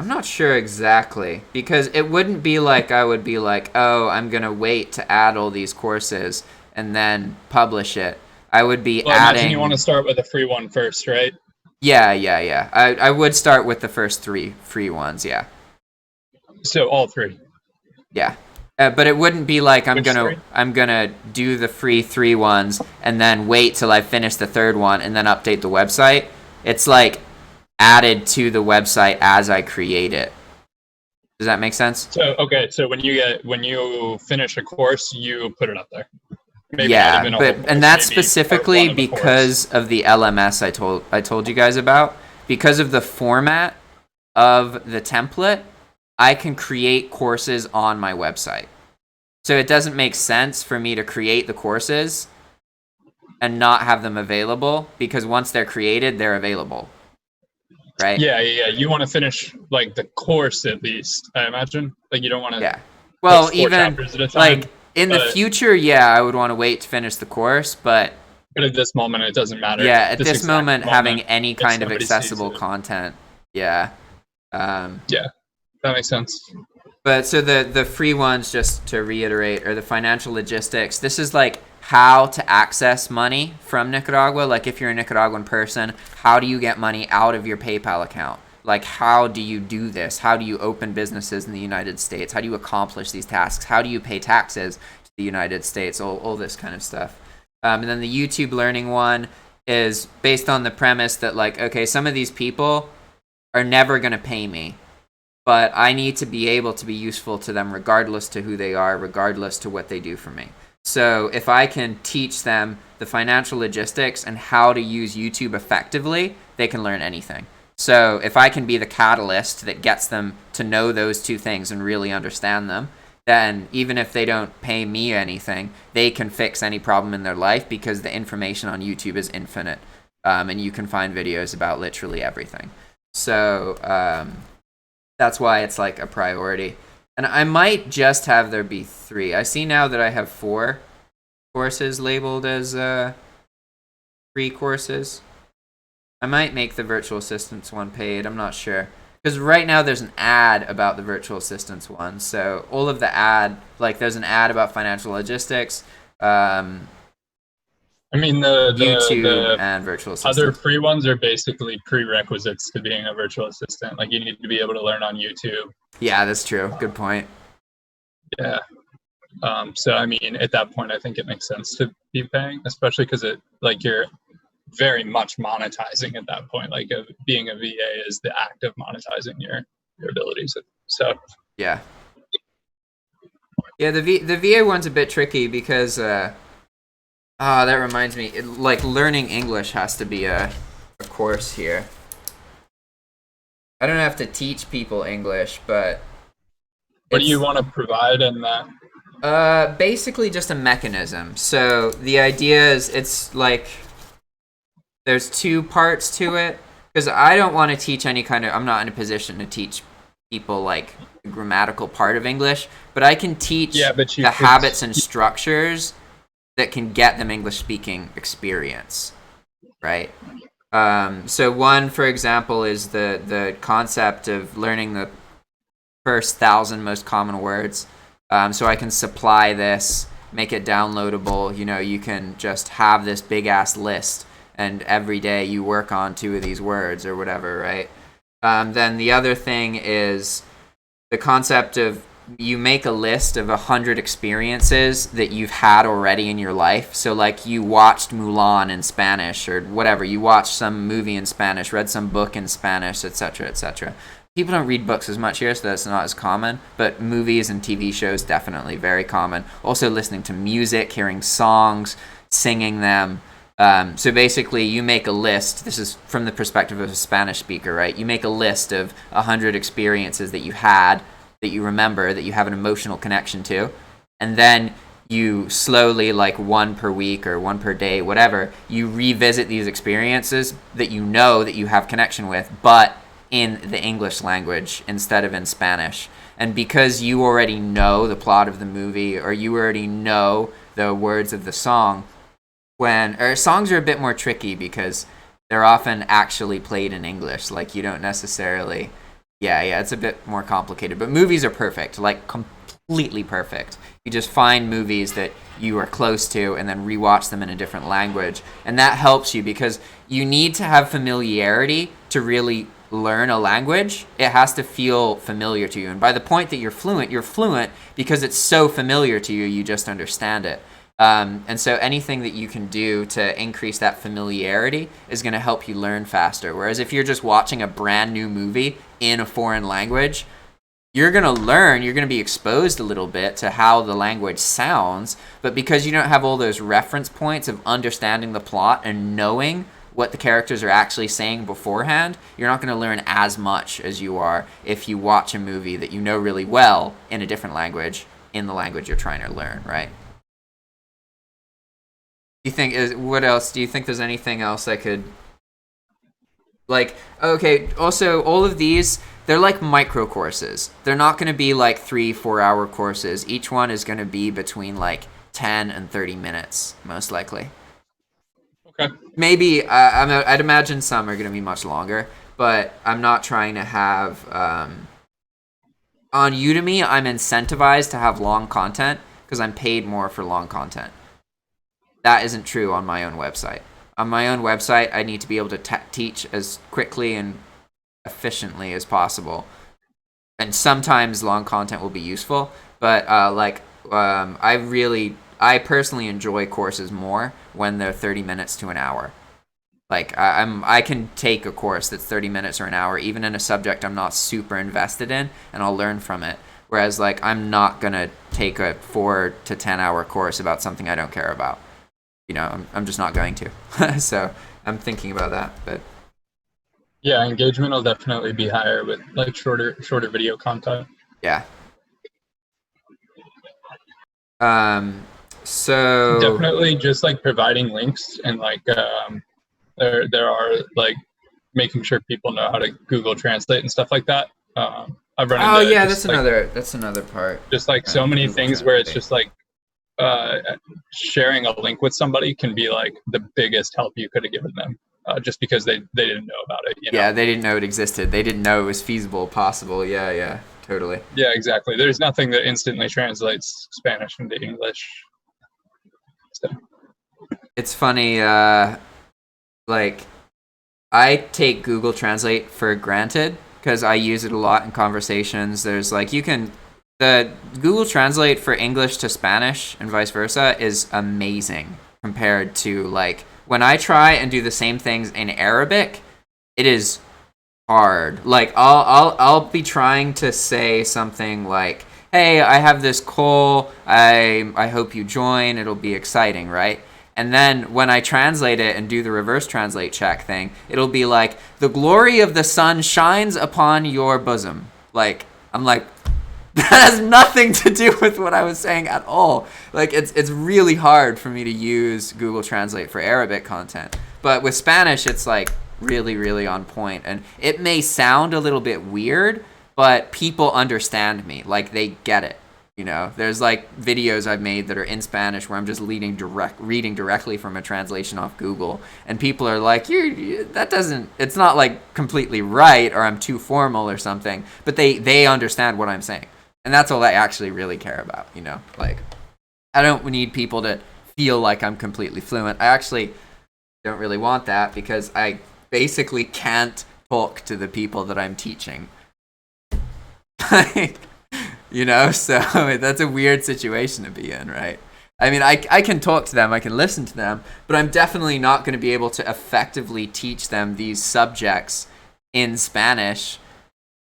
not sure exactly, because it wouldn't be like I would be like, oh, I'm going to wait to add all these courses and then publish it. I would be Well, adding... imagine you want to start with a free one first, right? Yeah. I would start with the first 3 free ones, yeah. So all 3? Yeah. But it wouldn't be like I'm Which gonna 3? I'm gonna do the free 3 ones and then wait till I finish the 3rd one and then update the website. It's like added to the website as I create it. Does that make sense? So okay, so when you finish a course, you put it up there. Maybe not Yeah, even a but whole and course, that's maybe specifically part 1 of a course. because of the LMS I told you guys about. Because of the format of the template, I can create courses on my website. So it doesn't make sense for me to create the courses and not have them available, because once they're created, they're available. Right? Yeah. You want to finish like the course at least, I imagine. Like you don't want to. Yeah. Well, post 4 even chapters at a time, like in the future, yeah, I would want to wait to finish the course, but at this moment, it doesn't matter. yeah, at this exact moment, having any if kind of somebody sees accessible it. content, yeah. Yeah, that makes sense. But so the free ones, just to reiterate, are the financial logistics. This is like how to access money from Nicaragua. Like if you're a Nicaraguan person, how do you get money out of your PayPal account? Like how do you do this? How do you open businesses in the United States? How do you accomplish these tasks? How do you pay taxes to the United States? All this kind of stuff. And then the YouTube learning one is based on the premise that like, okay, some of these people are never going to pay me. but I need to be able to be useful to them regardless to who they are, regardless to what they do for me. So if I can teach them the financial logistics and how to use YouTube effectively, they can learn anything. So if I can be the catalyst that gets them to know those two things and really understand them, then even if they don't pay me anything, they can fix any problem in their life because the information on YouTube is infinite. And you can find videos about literally everything. So that's why it's like a priority. And I might just have there be 3. I see now that I have 4 courses labeled as free courses. I might make the virtual assistants one paid. I'm not sure. Because right now there's an ad about the virtual assistants one. So all of the ad, like there's an ad about financial logistics, I mean, YouTube, and virtual assistants. Other free ones are basically prerequisites to being a virtual assistant. Like you need to be able to learn on YouTube. Yeah, that's true. Good point. Yeah. So I mean, at that point, I think it makes sense to be paying, especially because you're very much monetizing at that point. Like being a VA is the act of monetizing your abilities. So yeah, the VA one's a bit tricky because that reminds me, like learning English has to be a course here. I don't have to teach people English, but what do you want to provide in that? Basically just a mechanism. So the idea is it's like there's 2 parts to it because I don't want to teach any kind of, I'm not in a position to teach people like the grammatical part of English, but I can teach the habits and structures that can get them English speaking experience, right? So one, for example, is the concept of learning the first 1,000 most common words. So I can supply this, make it downloadable. You know, you can just have this big ass list, and every day you work on 2 of these words or whatever, right? Then the other thing is the concept of you make a list of 100 experiences that you've had already in your life. So like you watched Mulan in Spanish or whatever, you watched some movie in Spanish, read some book in Spanish, etc., etc. People don't read books as much here, so that's not as common, but movies and TV shows definitely very common. Also listening to music, hearing songs, singing them. So basically you make a list. This is from the perspective of a Spanish speaker, right? You make a list of 100 experiences that you had, that you remember, that you have an emotional connection to, and then you slowly, like 1 per week or 1 per day, whatever, you revisit these experiences that you know that you have connection with, but in the English language instead of in Spanish. And because you already know the plot of the movie or you already know the words of the song, songs are a bit more tricky because they're often actually played in English. Like you don't necessarily... Yeah, it's a bit more complicated. But movies are perfect, like completely perfect. You just find movies that you are close to and then rewatch them in a different language. And that helps you because you need to have familiarity to really learn a language. It has to feel familiar to you. And by the point that you're fluent because it's so familiar to you, you just understand it. And so anything that you can do to increase that familiarity is going to help you learn faster. Whereas if you're just watching a brand new movie in a foreign language, you're going to learn, you're going to be exposed a little bit to how the language sounds, but because you don't have all those reference points of understanding the plot and knowing what the characters are actually saying beforehand, you're not going to learn as much as you are if you watch a movie that you know really well in a different language, in the language you're trying to learn, right? What else? Do you think there's anything else I could... Like, okay, also, all of these, they're like micro courses. They're not going to be like 3-4 hour courses. Each one is going to be between like 10 and 30 minutes, most likely. Okay. Maybe, I'd imagine some are going to be much longer, but I'm not trying to have... On Udemy, I'm incentivized to have long content because I'm paid more for long content. That isn't true on my own website. On my own website, I need to be able to teach as quickly and efficiently as possible. And sometimes long content will be useful, but I personally enjoy courses more when they're 30 minutes to an hour. Like I can take a course that's 30 minutes or an hour, even in a subject I'm not super invested in, and I'll learn from it. Whereas like I'm not gonna take a 4 to 10 hour course about something I don't care about. You know, I'm just not going to. So I'm thinking about that, but Yeah, engagement will definitely be higher with like shorter video content. yeah. So Definitely just like providing links and like there are like making sure people know how to Google Translate and stuff like that. I've run oh into yeah, that's another part. just like so many Google things where it's Translate. just like sharing a link with somebody can be like the biggest help you could have given them, just because they didn't know about it. You know? Yeah, they didn't know it existed. They didn't know it was feasible, possible. Yeah, totally. Yeah, exactly. There's nothing that instantly translates Spanish into English. So. It's funny, like, I take Google Translate for granted because I use it a lot in conversations. There's like, the Google Translate for English to Spanish and vice versa is amazing compared to like, when I try and do the same things in Arabic, it is hard. Like I'll be trying to say something like, "Hey, I have this call. I hope you join. It'll be exciting, right?" And then when I translate it and do the reverse translate check thing, it'll be like, "The glory of the sun shines upon your bosom." Like I'm like, that has nothing to do with what I was saying at all. Like it's really hard for me to use Google Translate for Arabic content. But with Spanish, it's like really on point, and it may sound a little bit weird, but people understand me. Like they get it. You know, there's like videos I've made that are in Spanish where I'm just reading directly from a translation off Google, and people are like, that doesn't, it's not like completely right, or I'm too formal or something, but they understand what I'm saying. And that's all I actually really care about, you know? Like, I don't need people to feel like I'm completely fluent. I actually don't really want that because I basically can't talk to the people that I'm teaching. You know? So that's a weird situation to be in, right? I mean, I can talk to them, I can listen to them, but I'm definitely not going to be able to effectively teach them these subjects in Spanish.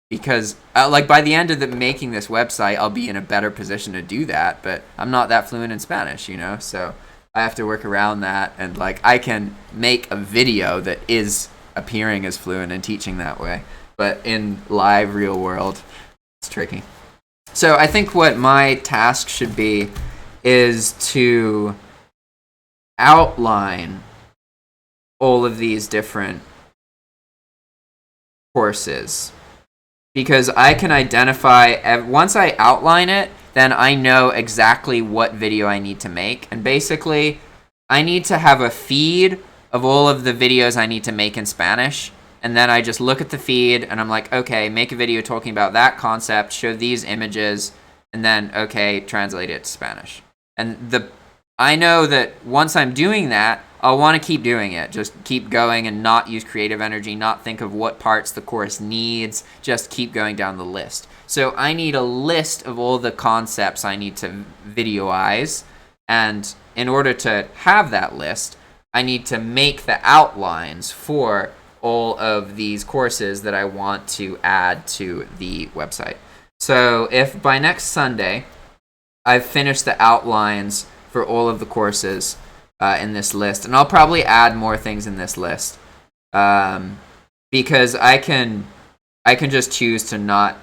Because like by the end of making this website, I'll be in a better position to do that, but I'm not that fluent in Spanish, you know, so I have to work around that. And like I can make a video that is appearing as fluent and teaching that way, but in live real world, it's tricky. So I think what my task should be is to outline all of these different courses. Because I can identify, once I outline it, then I know exactly what video I need to make. And basically, I need to have a feed of all of the videos I need to make in Spanish. And then I just look at the feed and I'm like, okay, make a video talking about that concept, show these images, and then, okay, translate it to Spanish. And I know that once I'm doing that, I'll want to keep doing it. Just keep going and not use creative energy, not think of what parts the course needs, just keep going down the list. So I need a list of all the concepts I need to videoize, and in order to have that list, I need to make the outlines for all of these courses that I want to add to the website. So if by next Sunday I've finished the outlines for all of the courses in this list, and I'll probably add more things in this list because I can just choose to not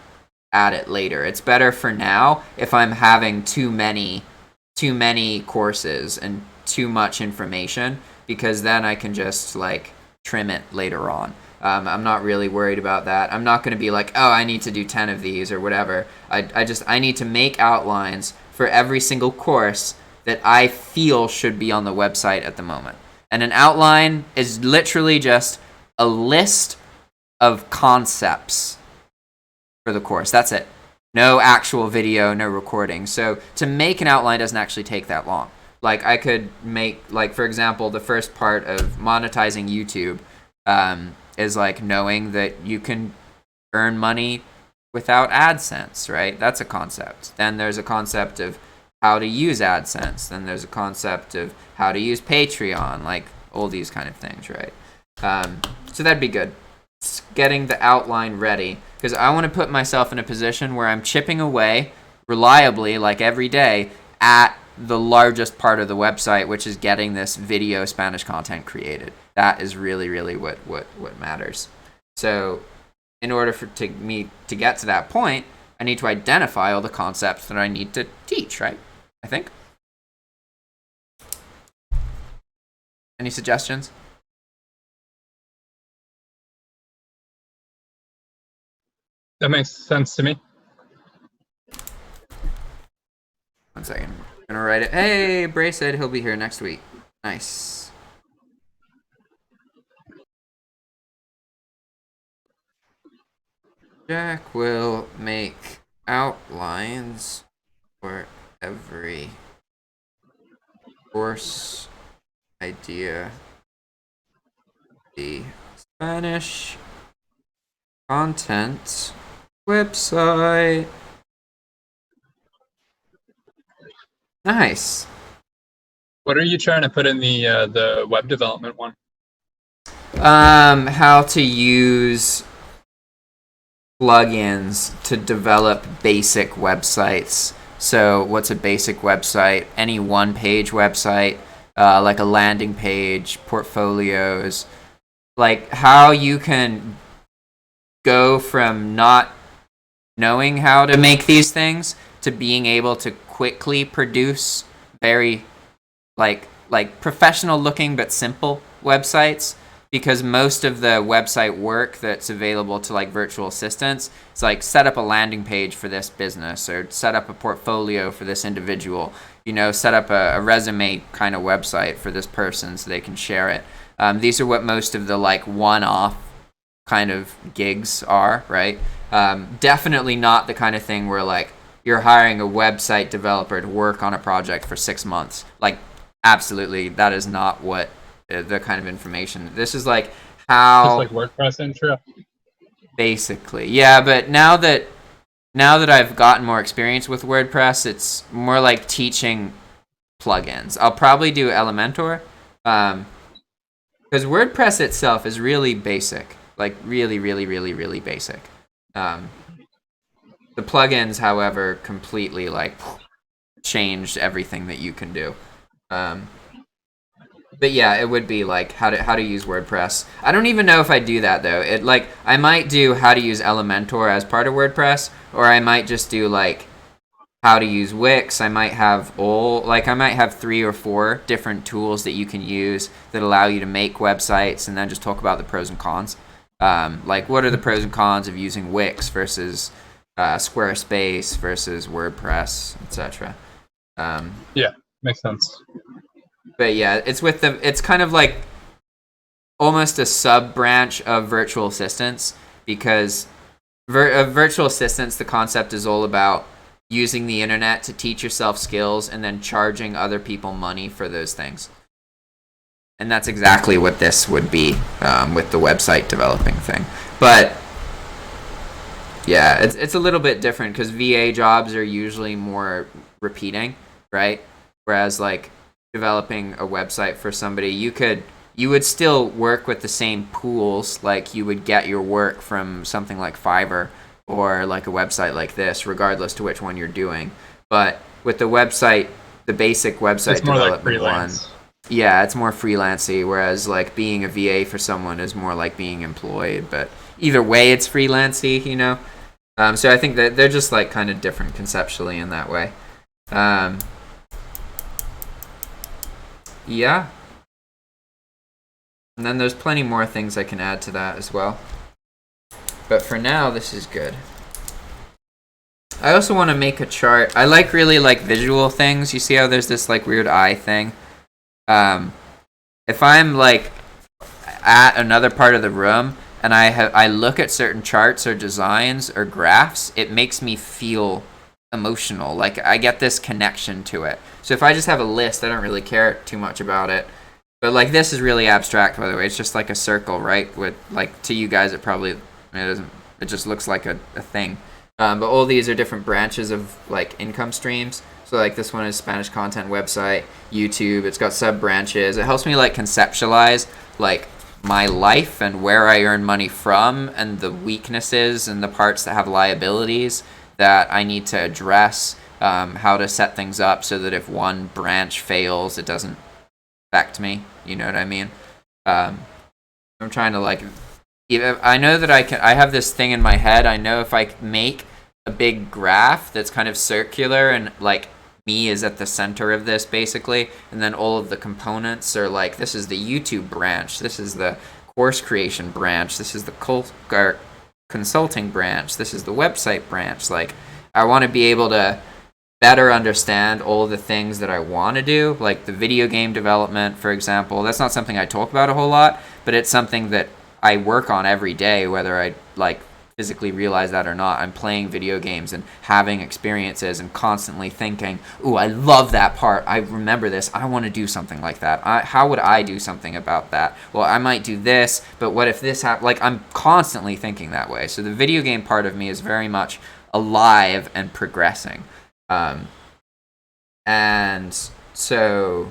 add it later. It's better for now if I'm having too many courses and too much information, because then I can just like trim it later on. I'm not really worried about that. I'm not going to be like, oh, I need to do 10 of these or whatever. I need to make outlines for every single course that I feel should be on the website at the moment. And an outline is literally just a list of concepts for the course. That's it. No actual video, no recording. So to make an outline doesn't actually take that long. Like I could make, like for example, the first part of monetizing YouTube is like knowing that you can earn money without AdSense, right? That's a concept. Then there's a concept of how to use AdSense. Then there's a concept of how to use Patreon, like all these kind of things, right? So that'd be good. It's getting the outline ready, because I want to put myself in a position where I'm chipping away reliably, like every day, at the largest part of the website, which is getting this video Spanish content created. That is really, really what matters. So in order for me to get to that point, I need to identify all the concepts that I need to teach, right? I think. Any suggestions? That makes sense to me. 1 second. I'm gonna write it. Hey, Bray said he'll be here next week. Nice. Jack will make outlines for every course idea. The Spanish content website. Nice. What are you trying to put in the web development one? How to use plugins to develop basic websites. So what's a basic website? Any one-page website, like a landing page, portfolios, like how you can go from not knowing how to make these things to being able to quickly produce very like professional looking but simple websites, because most of the website work that's available to like virtual assistants is like set up a landing page for this business or set up a portfolio for this individual, set up a resume kind of website for this person so they can share it. These are what most of the like one-off kind of gigs are, right? Definitely not the kind of thing where like you're hiring a website developer to work on a project for 6 months. Like, absolutely, that is not what the kind of information. This is like how. Just like WordPress intro. Basically, yeah. But now that I've gotten more experience with WordPress, it's more like teaching plugins. I'll probably do Elementor, because WordPress itself is really basic, like really, really, really, really basic. The plugins, however, completely like changed everything that you can do. But yeah, it would be like how to use WordPress. I don't even know if I do that though. I might do how to use Elementor as part of WordPress, or I might just do like how to use Wix. I might have 3 or 4 different tools that you can use that allow you to make websites, and then just talk about the pros and cons. Like what are the pros and cons of using Wix versus Squarespace versus WordPress, etc. Yeah, makes sense. But yeah, it's kind of like almost a sub branch of virtual assistants, because virtual assistants, the concept is all about using the internet to teach yourself skills and then charging other people money for those things. And that's exactly what this would be with the website developing thing. But yeah, it's a little bit different because VA jobs are usually more repeating, right? Whereas like developing a website for somebody, you would still work with the same pools, like you would get your work from something like Fiverr or like a website like this, regardless to which one you're doing. But with the website, the basic website it's more like development freelance. yeah, it's more freelancy, whereas like being a VA for someone is more like being employed. But either way, it's freelancy, So I think that they're just like kind of different conceptually in that way. Yeah. And then there's plenty more things I can add to that as well. But for now, this is good. I also want to make a chart. I really like visual things. You see how there's this like weird eye thing? If I'm like at another part of the room and I look at certain charts or designs or graphs, it makes me feel emotional. Like I get this connection to it. So if I just have a list, I don't really care too much about it. But like this is really abstract, by the way. It's just like a circle, right? With like to you guys, it doesn't. It just looks like a thing. But all these are different branches of like income streams. So like this one is Spanish content website, YouTube. It's got sub branches. It helps me like conceptualize like my life and where I earn money from and the weaknesses and the parts that have liabilities that I need to address, how to set things up so that if one branch fails, it doesn't affect me. You know what I mean? I'm trying to like, I know that I have this thing in my head. I know if I make a big graph that's kind of circular and like me is at the center of this basically, and then all of the components are like, this is the YouTube branch, this is the course creation branch, this is the consulting branch, this is the website branch. Like, I want to be able to better understand all the things that I want to do, like the video game development, for example. That's not something I talk about a whole lot, but it's something that I work on every day, whether I like physically realize that or not. I'm playing video games and having experiences and constantly thinking, ooh, I love that part. I remember this. I want to do something like that. How would I do something about that? Well, I might do this, but what if this happened? Like, I'm constantly thinking that way. So the video game part of me is very much alive and progressing. And so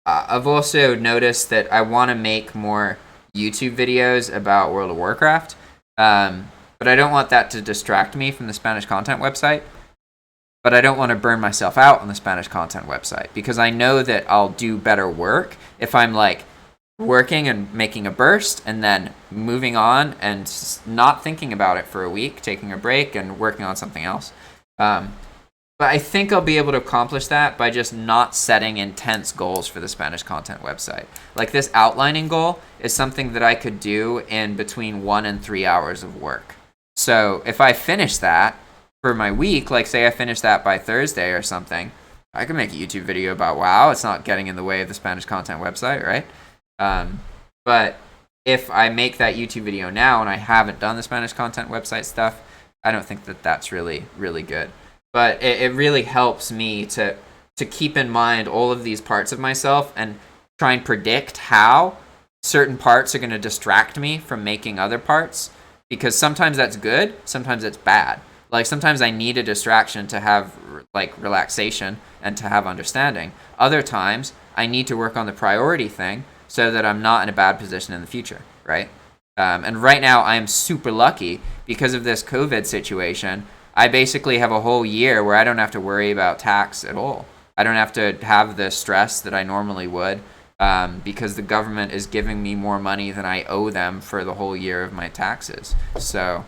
I've also noticed that I want to make more YouTube videos about World of Warcraft. But I don't want that to distract me from the Spanish content website. But I don't want to burn myself out on the Spanish content website, because I know that I'll do better work if I'm like working and making a burst and then moving on and not thinking about it for a week, taking a break and working on something else. But I think I'll be able to accomplish that by just not setting intense goals for the Spanish content website. Like, this outlining goal is something that I could do in between 1 and 3 hours of work. So if I finish that for my week, like say I finish that by Thursday or something, I could make a YouTube video about WoW. It's not getting in the way of the Spanish content website, right? But if I make that YouTube video now and I haven't done the Spanish content website stuff, I don't think that that's really, really good. But it really helps me to keep in mind all of these parts of myself and try and predict how certain parts are going to distract me from making other parts. Because sometimes that's good, sometimes it's bad. Like, sometimes I need a distraction to have like relaxation and to have understanding. Other times I need to work on the priority thing so that I'm not in a bad position in the future, right? And right now I am super lucky because of this COVID situation. I basically have a whole year where I don't have to worry about tax at all. I don't have to have the stress that I normally would, because the government is giving me more money than I owe them for the whole year of my taxes. So,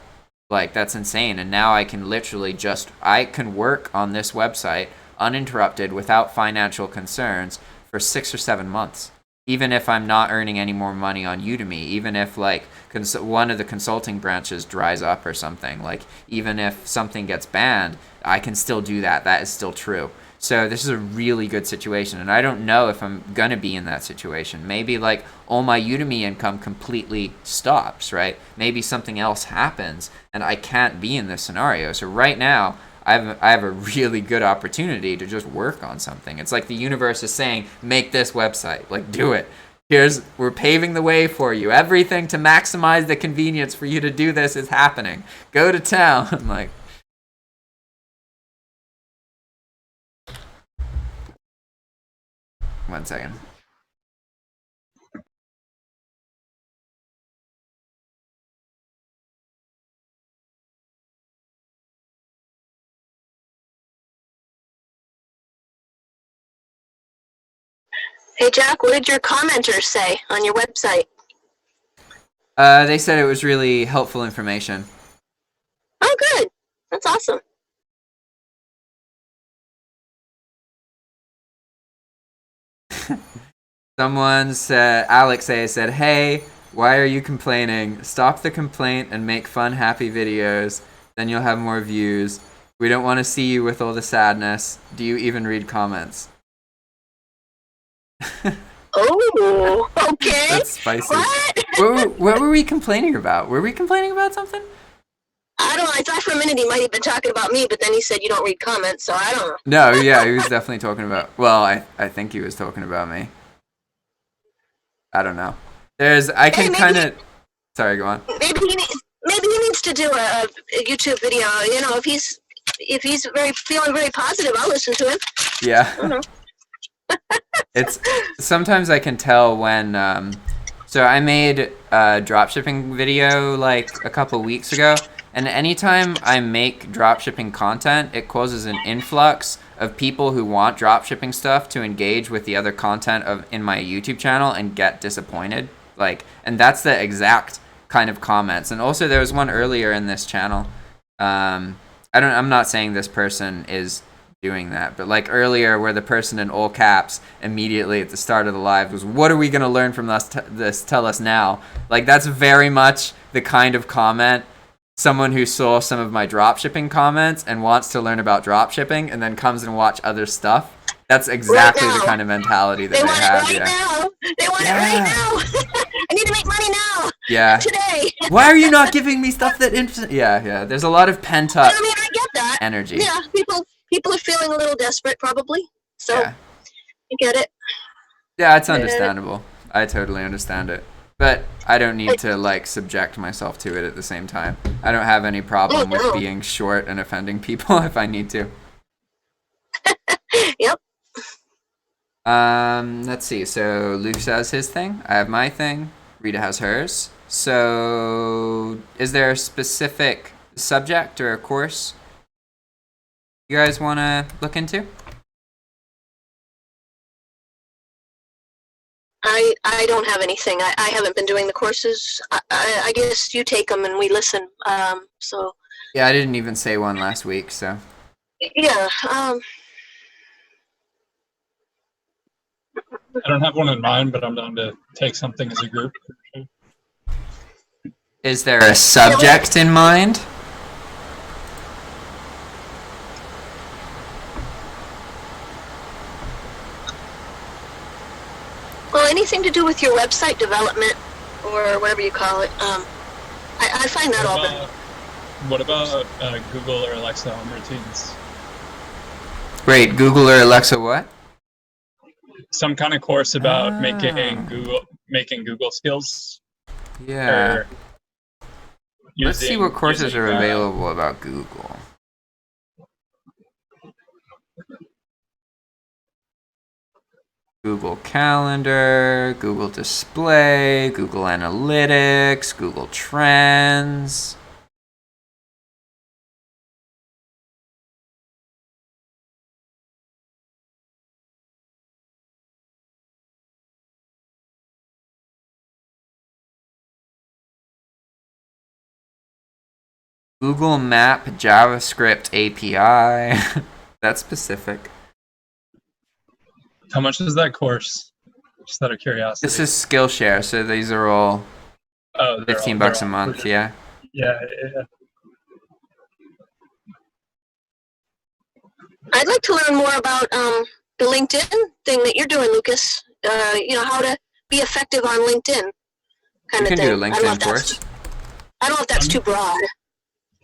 like, that's insane. And now I can literally I can work on this website uninterrupted without financial concerns for 6 or 7 months. Even if I'm not earning any more money on Udemy, even if like one of the consulting branches dries up or something, like even if something gets banned, I can still do that. That is still true. So this is a really good situation, and I don't know if I'm gonna be in that situation. Maybe like all my Udemy income completely stops, right? Maybe something else happens and I can't be in this scenario. So right now, I have a really good opportunity to just work on something. It's like the universe is saying, make this website, like do it. We're paving the way for you. Everything to maximize the convenience for you to do this is happening. Go to town. I'm like, one second. Hey, Jack, what did your commenters say on your website? They said it was really helpful information. Oh, good. That's awesome. Someone said, Alex said, hey, why are you complaining? Stop the complaint and make fun, happy videos. Then you'll have more views. We don't want to see you with all the sadness. Do you even read comments? Oh, okay. That's spicy. What? What were we complaining about? Were we complaining about something? I don't know. I thought for a minute he might have been talking about me, but then he said you don't read comments, so I don't know. No, yeah, he was definitely talking about... Well, I think he was talking about me. I don't know. I can kind of... Sorry, go on. Maybe he needs to do a YouTube video. You know, if he's feeling very positive, I'll listen to him. Yeah. It's sometimes I can tell when So I made a dropshipping video like a couple weeks ago, and anytime I make dropshipping content, it causes an influx of people who want dropshipping stuff to engage with the other content in my YouTube channel and get disappointed. Like, and that's the exact kind of comments. And also there was one earlier in this channel. I'm not saying this person is doing that, but like earlier where the person in all caps immediately at the start of the live was, what are we going to learn from this, tell us now. Like, that's very much the kind of comment someone who saw some of my dropshipping comments and wants to learn about dropshipping and then comes and watch other stuff. That's exactly the kind of mentality that they have. They want it right now. They want it right now. I need to make money now. Yeah. Today. Why are you not giving me stuff that interests? Yeah. There's a lot of pent up I mean, I get that. energy. Yeah, people are feeling a little desperate probably. So Yeah. I get it. Yeah, it's understandable. I totally understand it. But I don't need to like subject myself to it at the same time. I don't have any problem with being short and offending people if I need to. Yep. Let's see. So Luke has his thing. I have my thing. Rita has hers. So is there a specific subject or a course you guys want to look into? I don't have anything. I haven't been doing the courses. I guess you take them and we listen. So. Yeah, I didn't even say one last week, so. Yeah. I don't have one in mind, but I'm down to take something as a group. Is there a subject in mind? Well, anything to do with your website development or whatever you call it. I find that all good. What about Google or Alexa home routines? Great. Google or Alexa what? Some kind of course about making Google skills. Yeah. Let's see what courses are available about Google. Google Calendar, Google Display, Google Analytics, Google Trends. Google Map JavaScript API. That's specific. How much is that course? Just out of curiosity. This is Skillshare, so these are all $15 a month, yeah. Yeah. I'd like to learn more about the LinkedIn thing that you're doing, Lucas. How to be effective on LinkedIn kind of thing. You can do a LinkedIn course. I don't know if that's too broad.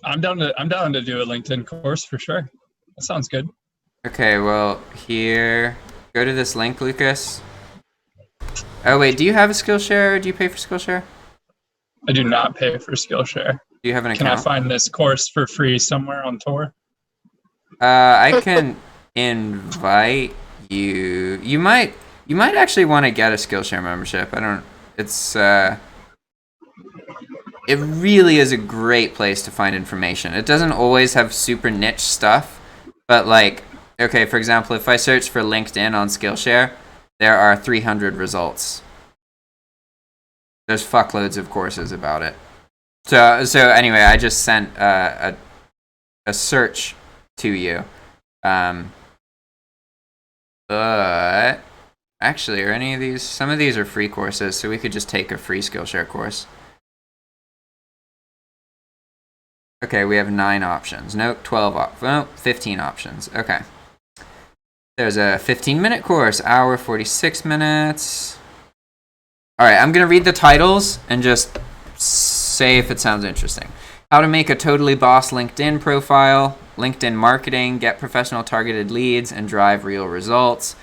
I'm down to do a LinkedIn course for sure. That sounds good. Okay, well, here, go to this link, Lucas. Oh, wait, do you have a Skillshare or do you pay for Skillshare? I do not pay for Skillshare. Do you have an Can account? I find this course for free somewhere on Tor? I can invite you. You might actually want to get a Skillshare membership. It really is a great place to find information. It doesn't always have super niche stuff, but like, okay, for example, if I search for LinkedIn on Skillshare, there are 300 results. There's fuckloads of courses about it. So anyway, I just sent a search to you. But actually, are any of these? Some of these are free courses, so we could just take a free Skillshare course. Okay, we have 9 options. No, 15 options. Okay. There's a 15-minute course, hour 46 minutes. All right, I'm going to read the titles and just say if it sounds interesting. How to make a totally boss LinkedIn profile, LinkedIn marketing, get professional targeted leads, and drive real results.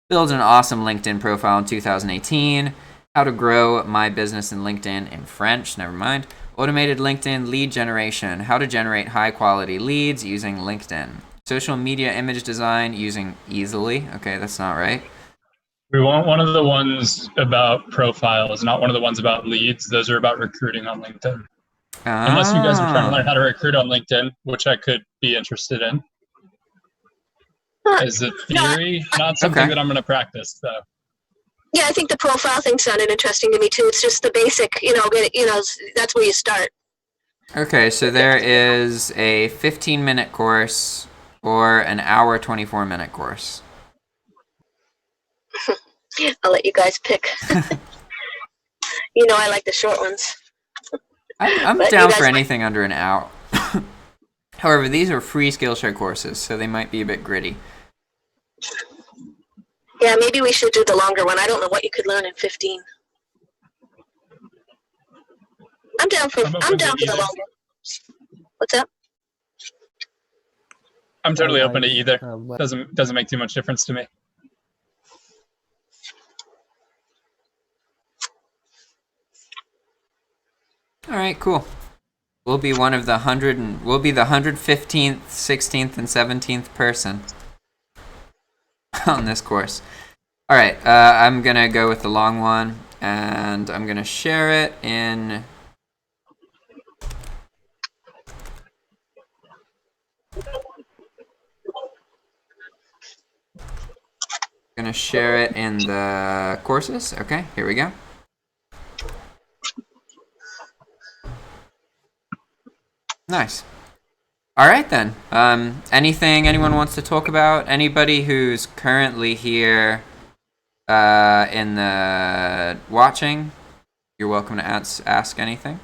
Build an awesome LinkedIn profile in 2018. How to grow my business in LinkedIn in French, never mind. Automated LinkedIn lead generation. How to generate high quality leads using LinkedIn. Social media image design using Easily. Okay, that's not right. We want one of the ones about profiles, not one of the ones about leads. Those are about recruiting on LinkedIn. Unless you guys are trying to learn Ah. how to recruit on LinkedIn, which I could be interested in. Huh. As a No, theory, not something Okay. that I'm going to practice, though. yeah, I think the profile thing sounded interesting to me too. It's just the basic, that's where you start. Okay, so there is a 15-minute course or an hour 24-minute course. I'll let you guys pick. I like the short ones. I'm But you down for guys, anything under an hour. However, these are free Skillshare courses, so they might be a bit gritty. yeah, maybe we should do the longer one. I don't know what you could learn in 15. I'm down for I'm open to the either. longer. What's up? I'm totally open to I- either. but Doesn't make too much difference to me. All right, cool. We'll be one of the 100 and we'll be the 115th, 16th, and 17th person on this course. All right, I'm gonna go with the long one, and I'm gonna share it in. Gonna share it in the courses. Okay, here we go. Nice. All right then. Anything anyone wants to talk about? Anybody who's currently here in the watching, you're welcome to ask anything.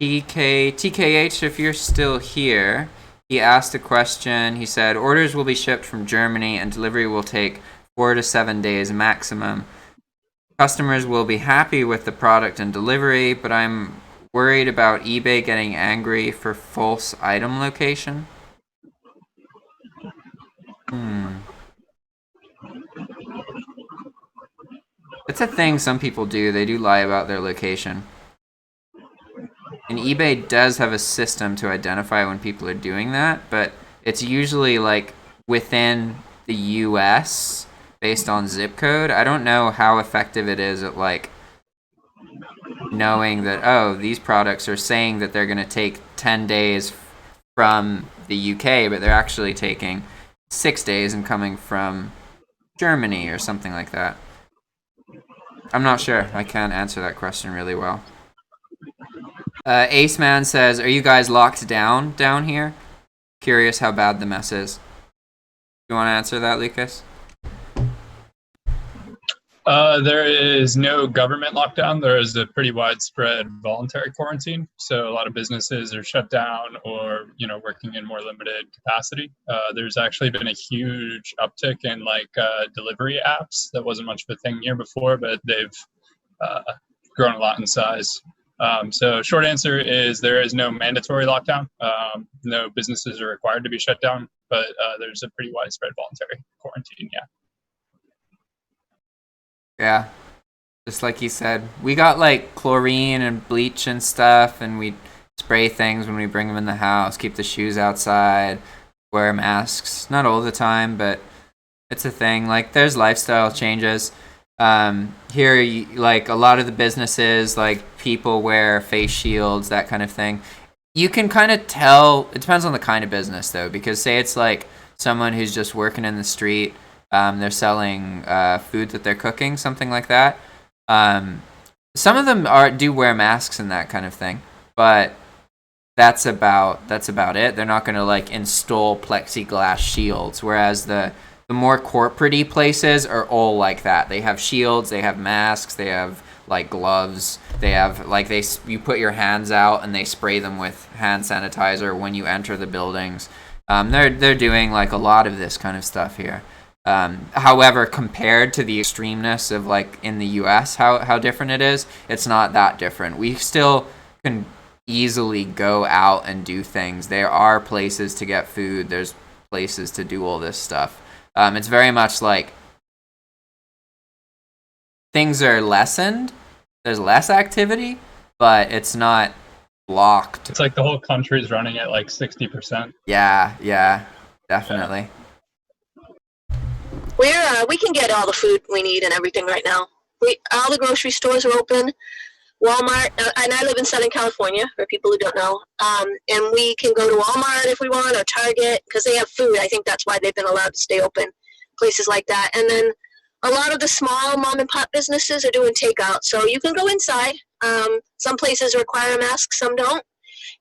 TKH, if you're still here, he asked a question. He said, orders will be shipped from Germany and delivery will take 4 to 7 days maximum. Customers will be happy with the product and delivery, but I'm worried about eBay getting angry for false item location. It's a thing some people do. They do lie about their location. And eBay does have a system to identify when people are doing that, but it's usually like within the US based on zip code. I don't know how effective it is at like knowing that, oh, these products are saying that they're going to take 10 days from the UK, but they're actually taking 6 days and coming from Germany or something like that. I'm not sure. I can't answer that question really well. Ace Man says, are you guys locked down here? Curious how bad the mess is. You want to answer that, Lucas? There is no government lockdown. There is a pretty widespread voluntary quarantine. So a lot of businesses are shut down or, working in more limited capacity. There's actually been a huge uptick in delivery apps. That wasn't much of a thing here before, but they've grown a lot in size. So short answer is there is no mandatory lockdown. No businesses are required to be shut down, but there's a pretty widespread voluntary quarantine. Yeah. Yeah. Just like he said. We got like chlorine and bleach and stuff, and we spray things when we bring them in the house, keep the shoes outside, wear masks. Not all the time, but it's a thing. Like, there's lifestyle changes. Here, like, a lot of the businesses, like, people wear face shields, that kind of thing. You can kind of tell. It depends on the kind of business, though, because say it's like someone who's just working in the street. They're selling food that they're cooking, something like that. Some of them do wear masks and that kind of thing, but that's about it. They're not going to like install plexiglass shields, whereas the more corporate-y places are all like that. They have shields, they have masks, they have like gloves, they have like you put your hands out and they spray them with hand sanitizer when you enter the buildings. They're doing like a lot of this kind of stuff here. However, compared to the extremeness of like in the US, how different it is, it's not that different. We still can easily go out and do things. There are places to get food. There's places to do all this stuff. It's very much like things are lessened. There's less activity, but it's not blocked. It's like the whole country's running at like 60%. Yeah, definitely. We can get all the food we need and everything right now. All the grocery stores are open. Walmart, and I live in Southern California, for people who don't know. And we can go to Walmart if we want, or Target, because they have food. I think that's why they've been allowed to stay open, places like that. And then a lot of the small mom and pop businesses are doing takeout, so you can go inside. Some places require a mask, some don't,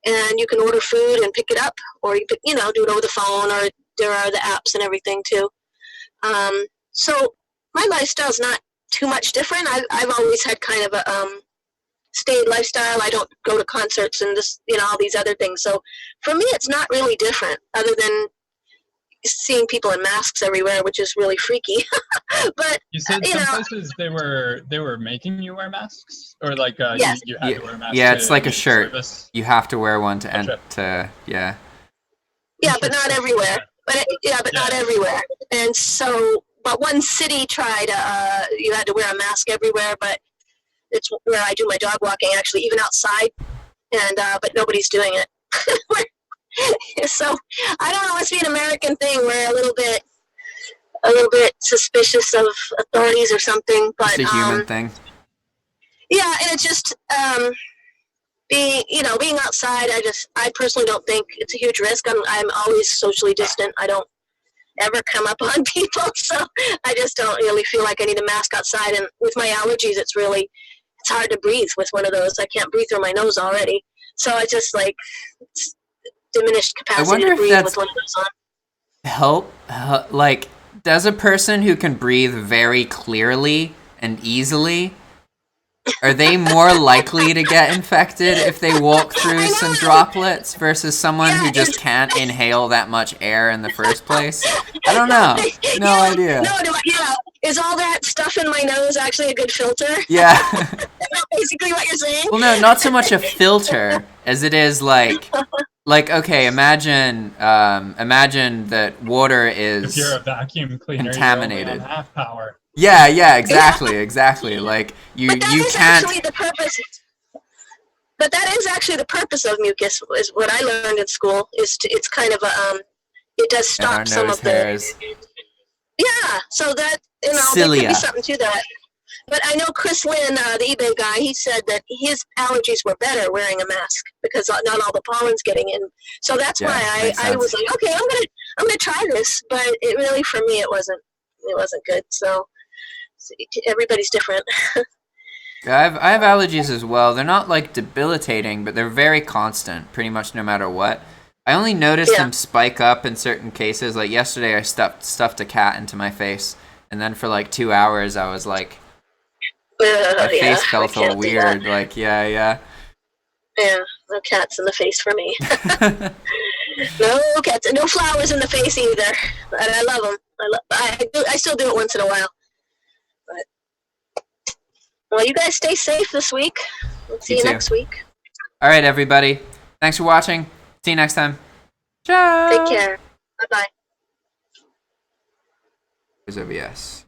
and you can order food and pick it up, or you know, do it over the phone, or there are the apps and everything too. So my lifestyle's not too much different. I've always had kind of a staid lifestyle. I don't go to concerts and this, you know, all these other things. So for me, it's not really different, other than seeing people in masks everywhere, which is really freaky. But you said some places they were making you wear masks, or like yes. you had to wear a mask. Yeah, it's like a shirt. Service. You have to wear one to Gotcha. yeah. Yeah, but not everywhere. But not everywhere. And so, but one city tried. You had to wear a mask everywhere, but it's where I do my dog walking, actually, even outside. And but nobody's doing it. So I don't know. It must be an American thing. We're a little bit suspicious of authorities or something. But It's a human thing. yeah, and it's just being outside. I personally don't think it's a huge risk. I'm always socially distant. I don't ever come up on people, so I just don't really feel like I need a mask outside. And with my allergies, it's hard to breathe with one of those. I can't breathe through my nose already, so I just it's diminished capacity to breathe with one of those on. Like, does a person who can breathe very clearly and easily, are they more likely to get infected if they walk through some droplets versus someone who just can't inhale that much air in the first place? I don't know. No idea. Is all that stuff in my nose actually a good filter? Yeah. Is that basically what you're saying? Well, no, not so much a filter as it is like okay, imagine that water is if you're a vacuum cleaner, contaminated. You're only on half power. Yeah, exactly. Like you can't. Actually the purpose. But that is actually the purpose of mucus. Is what I learned in school. It's kind of a it does stop some of hairs. Yeah, so that Cilia. there could be something to that. But I know Chris Lynn, the eBay guy, he said that his allergies were better wearing a mask because not all the pollen's getting in. So that's why I was like, okay, I'm gonna try this. But it really, for me, it wasn't good. So everybody's different. Yeah, I have allergies as well. They're not like debilitating, but they're very constant, pretty much no matter what. I only noticed them spike up in certain cases. Like yesterday, I stuffed a cat into my face, and then for like 2 hours, I was like, my face felt all weird. Like, yeah. Yeah, no cats in the face for me. No cats, no flowers in the face either. But I love them. I still do it once in a while. But well, you guys stay safe this week. We'll see you next week. All right, everybody. Thanks for watching. See you next time. Ciao. Take care. Bye-bye. There's OBS.